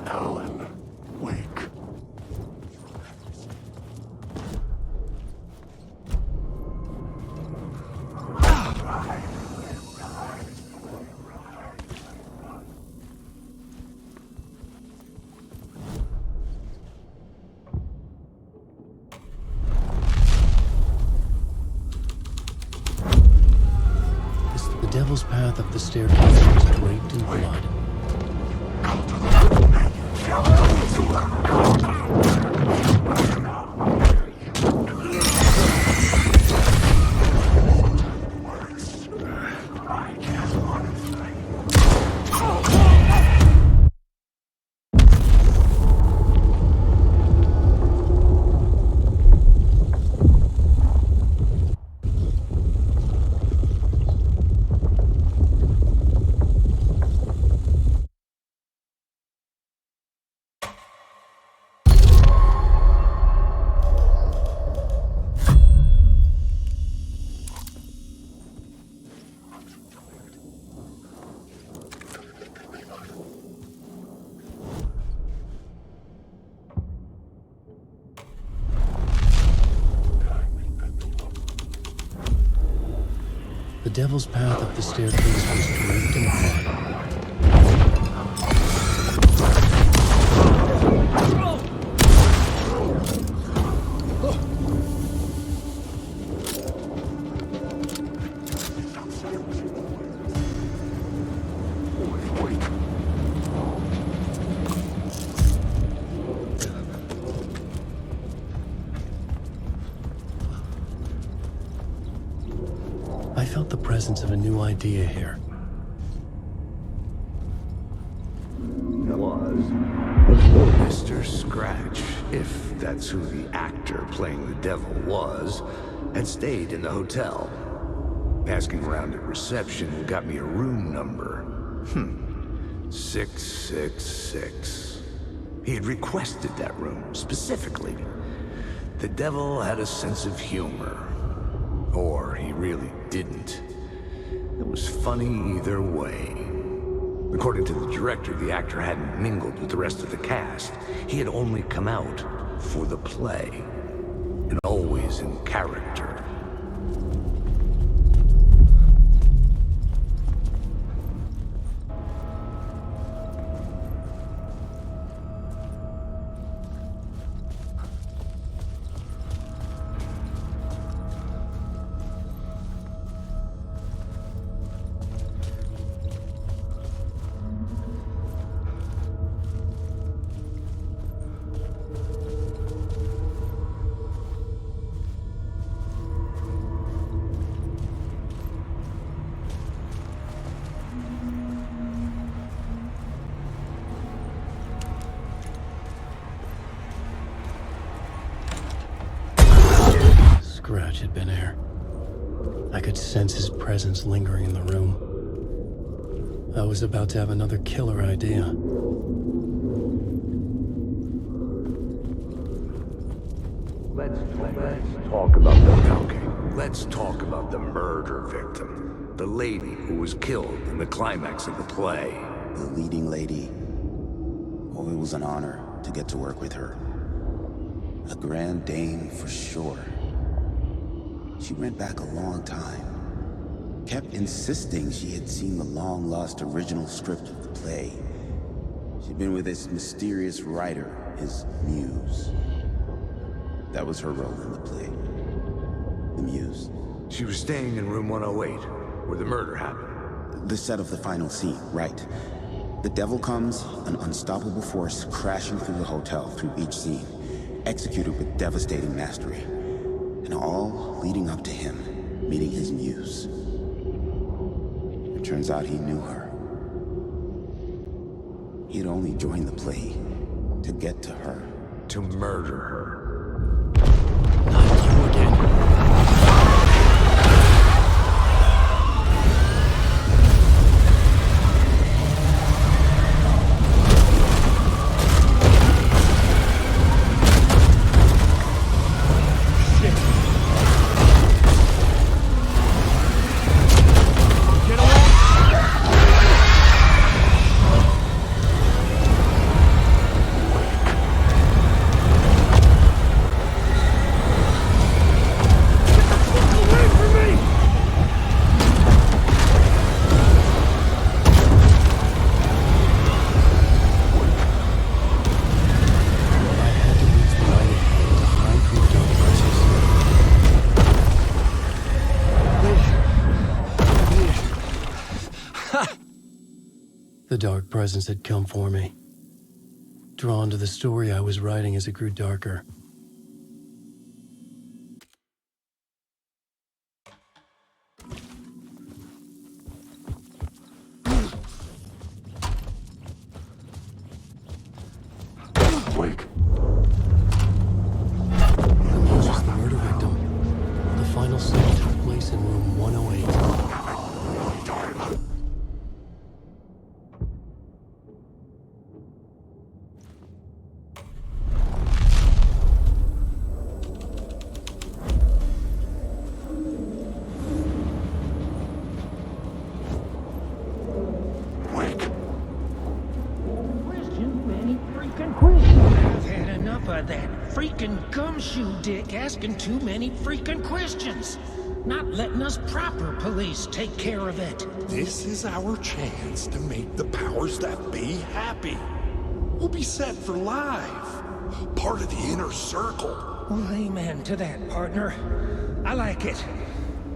Alan, wake. The devil's path up the staircase was draped in blood. The devil's path up the staircase was draped in blood. I felt the presence of a new idea here. Was Mr. Scratch, if that's who the actor playing the devil was, had stayed in the hotel. Asking around at reception got me a room number. 666. He had requested that room, specifically. The devil had a sense of humor. Or he really didn't. It was funny either way. According to the director, the actor hadn't mingled with the rest of the cast. He had only come out for the play. And always in character. Scratch had been here. I could sense his presence lingering in the room. I was about to have another killer idea. Let's talk about the murder victim. The lady who was killed in the climax of the play. The leading lady. Oh, it was an honor to get to work with her. A grand dame for sure. She went back a long time. Kept insisting she had seen the long-lost original script of the play. She'd been with this mysterious writer, his muse. That was her role in the play. The muse. She was staying in room 108, where the murder happened. The set of the final scene, right. The devil comes, an unstoppable force crashing through the hotel through each scene, executed with devastating mastery. And all leading up to him meeting his muse. It turns out he knew her. He had only joined the play to get to her. To murder her. Not you again. The dark presence had come for me, drawn to the story I was writing as it grew darker. Wake. The muse was the murder victim. The final scene took place in room 108. Gumshoe dick asking too many freaking questions. Not letting us proper police take care of it. This is our chance to make the powers that be happy. We'll be set for life. Part of the inner circle. Well, amen to that, partner. I like it.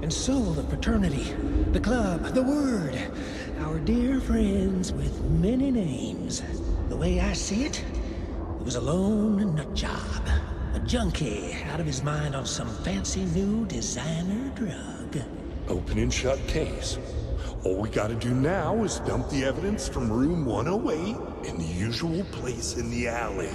And so the fraternity, the club, the word. Our dear friends with many names. The way I see it, it was a lone nut job. A junkie out of his mind on some fancy new designer drug. Open and shut case. All we gotta do now is dump the evidence from room 108 in the usual place in the alley.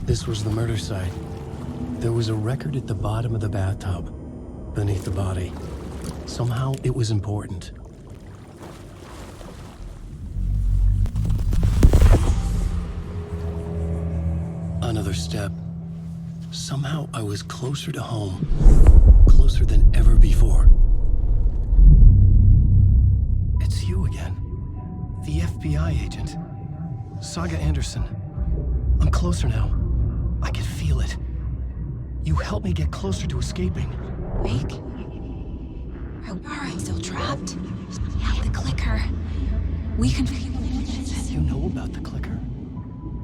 This was the murder site. There was a record at the bottom of the bathtub, beneath the body. Somehow it was important. Another step. Somehow I was closer to home. Closer than ever before. It's you again. The FBI agent. Saga Anderson. I'm closer now. I can feel it. You helped me get closer to escaping. Wake? Are I still trapped? Yeah, the clicker. We can... You know about the clicker?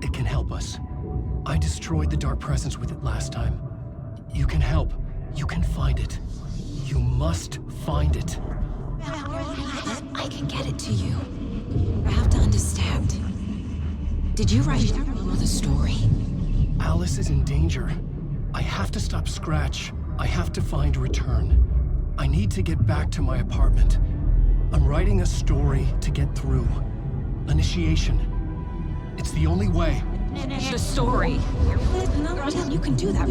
It can help us. I destroyed the dark presence with it last time. You can help. You can find it. You must find it. I can get it to you. I have to understand. Did you write the story? Alice is in danger. I have to stop Scratch. I have to find Return. I need to get back to my apartment. I'm writing a story to get through. Initiation. It's the only way. The story. You can do that.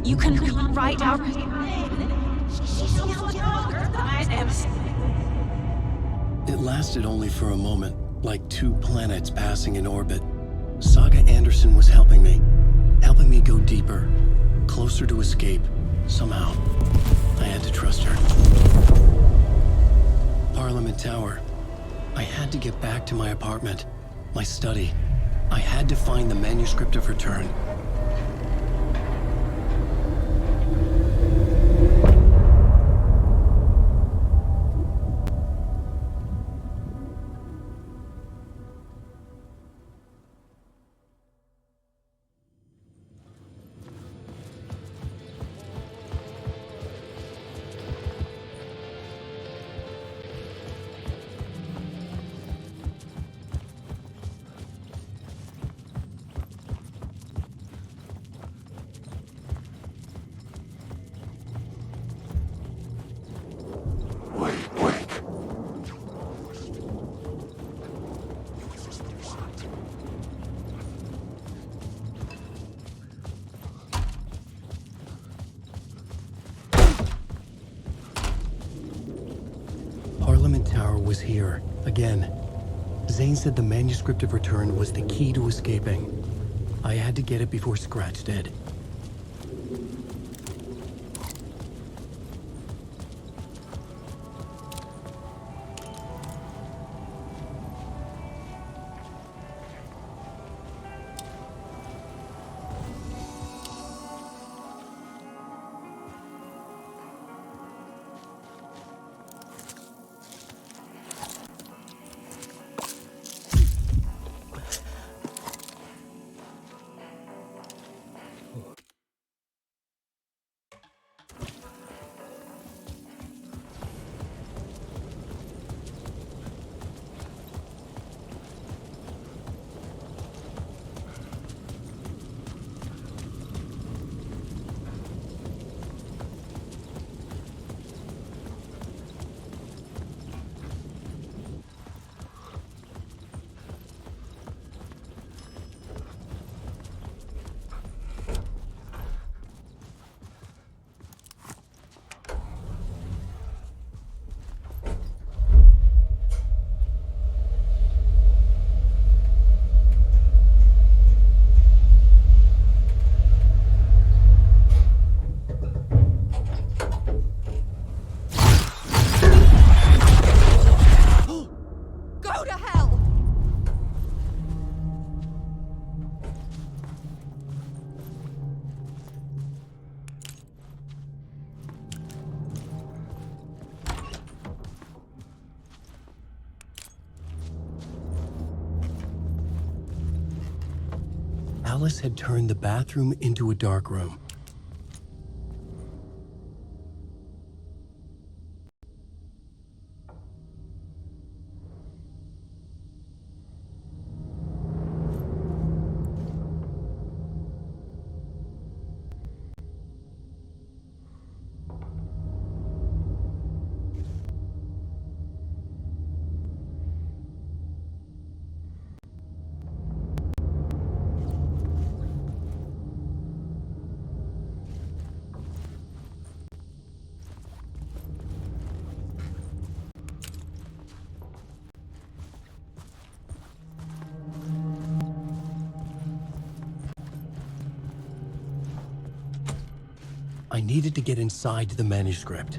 You can write out. It lasted only for a moment, like two planets passing in orbit. Saga Anderson was helping me go deeper, closer to escape. Somehow, I had to trust her. Parliament Tower. I had to get back to my apartment, my study. I had to find the manuscript of Return. Parliament Tower was here, again. Zane said the manuscript of Return was the key to escaping. I had to get it before Scratch did. Go to hell! Alice had turned the bathroom into a dark room. I needed to get inside the manuscript.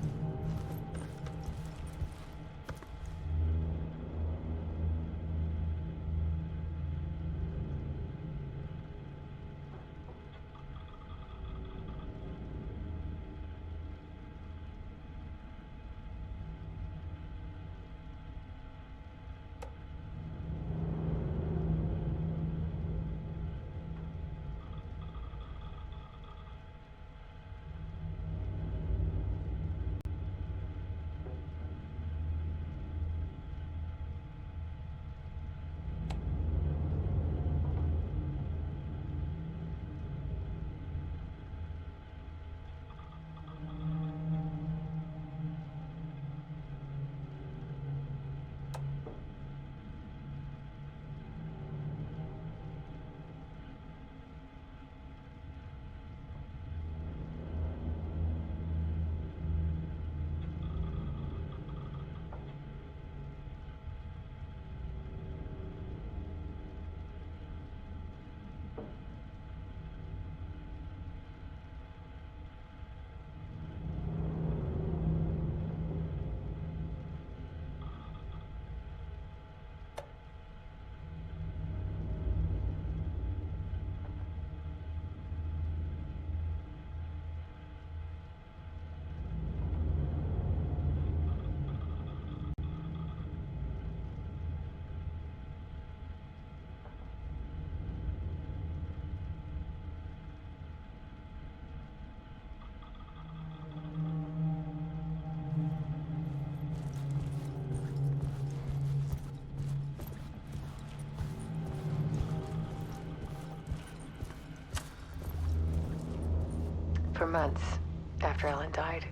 months after Ellen died,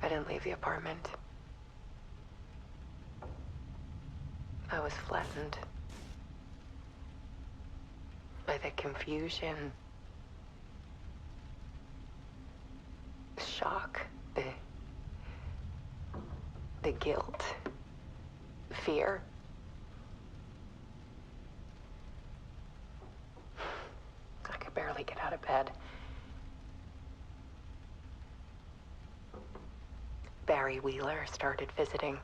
I didn't leave the apartment. I was flattened by the confusion, shock, the guilt, fear. I could barely get out of bed. Barry Wheeler started visiting.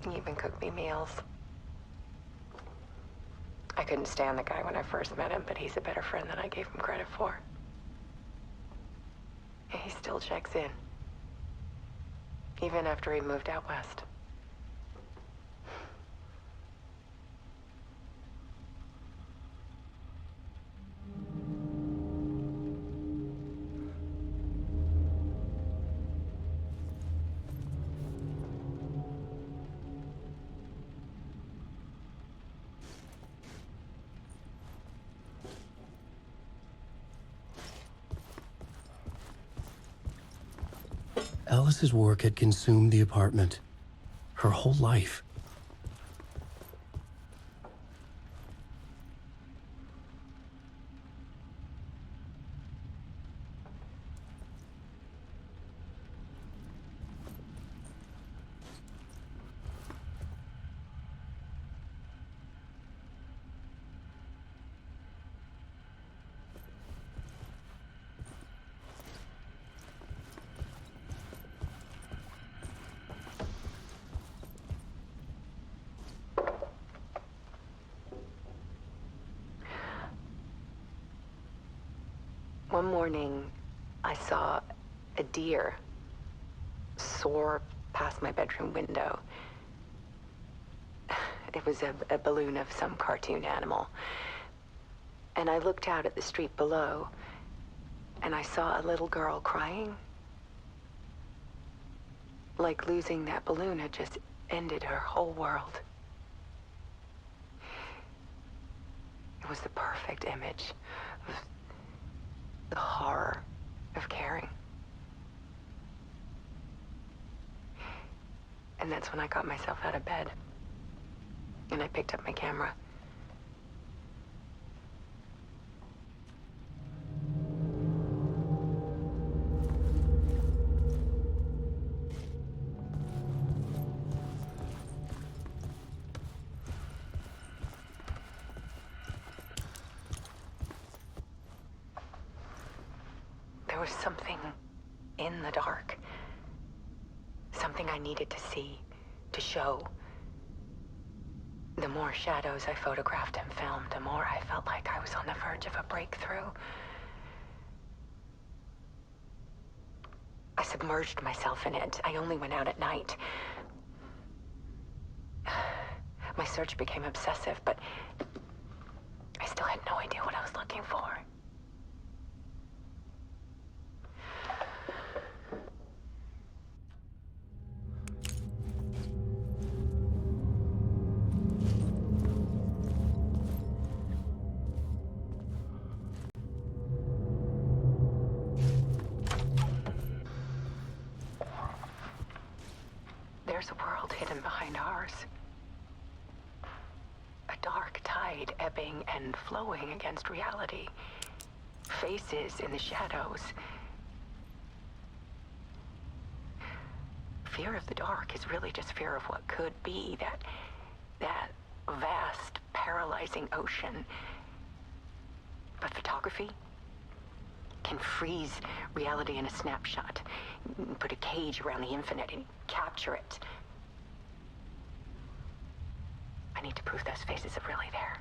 He even cooked me meals. I couldn't stand the guy when I first met him, but he's a better friend than I gave him credit for. And he still checks in, even after he moved out west. Alice's work had consumed the apartment. Her whole life. One morning, I saw a deer soar past my bedroom window. It was a balloon of some cartoon animal. And I looked out at the street below, and I saw a little girl crying. Like losing that balloon had just ended her whole world. It was the perfect image of the horror of caring. And that's when I got myself out of bed. And I picked up my camera. There was something in the dark. Something I needed to see, to show. The more shadows I photographed and filmed, the more I felt like I was on the verge of a breakthrough. I submerged myself in it. I only went out at night. My search became obsessive, but I still had no idea what I was looking for. There's a world hidden behind ours. A dark tide ebbing and flowing against reality. Faces in the shadows. Fear of the dark is really just fear of what could be, that vast, paralyzing ocean. But photography can freeze reality in a snapshot, put a cage around the infinite and capture it. I need to prove those faces are really there.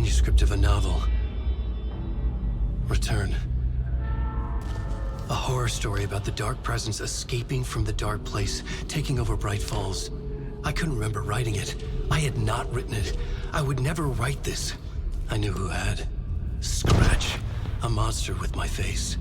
manuscript of a novel. Return. A horror story about the dark presence escaping from the dark place, taking over Bright Falls. I couldn't remember writing it. I had not written it. I would never write this. I knew who had. Scratch. A monster with my face.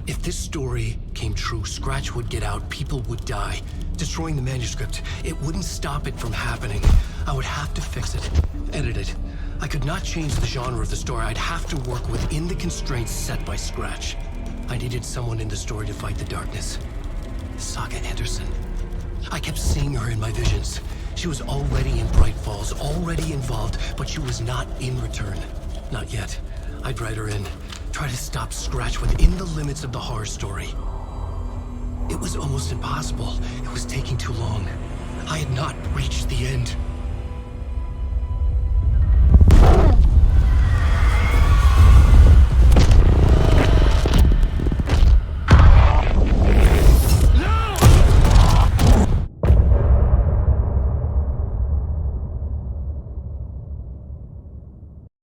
If this story came true, Scratch would get out, people would die. Destroying the manuscript, it wouldn't stop it from happening. I would have to fix it, edit it. I could not change the genre of the story. I'd have to work within the constraints set by Scratch. I needed someone in the story to fight the darkness. Saga Anderson. I kept seeing her in my visions. She was already in Bright Falls, already involved, but she was not in Return. Not yet. I'd write her in. Try to stop Scratch within the limits of the horror story. It was almost impossible. It was taking too long. I had not reached the end.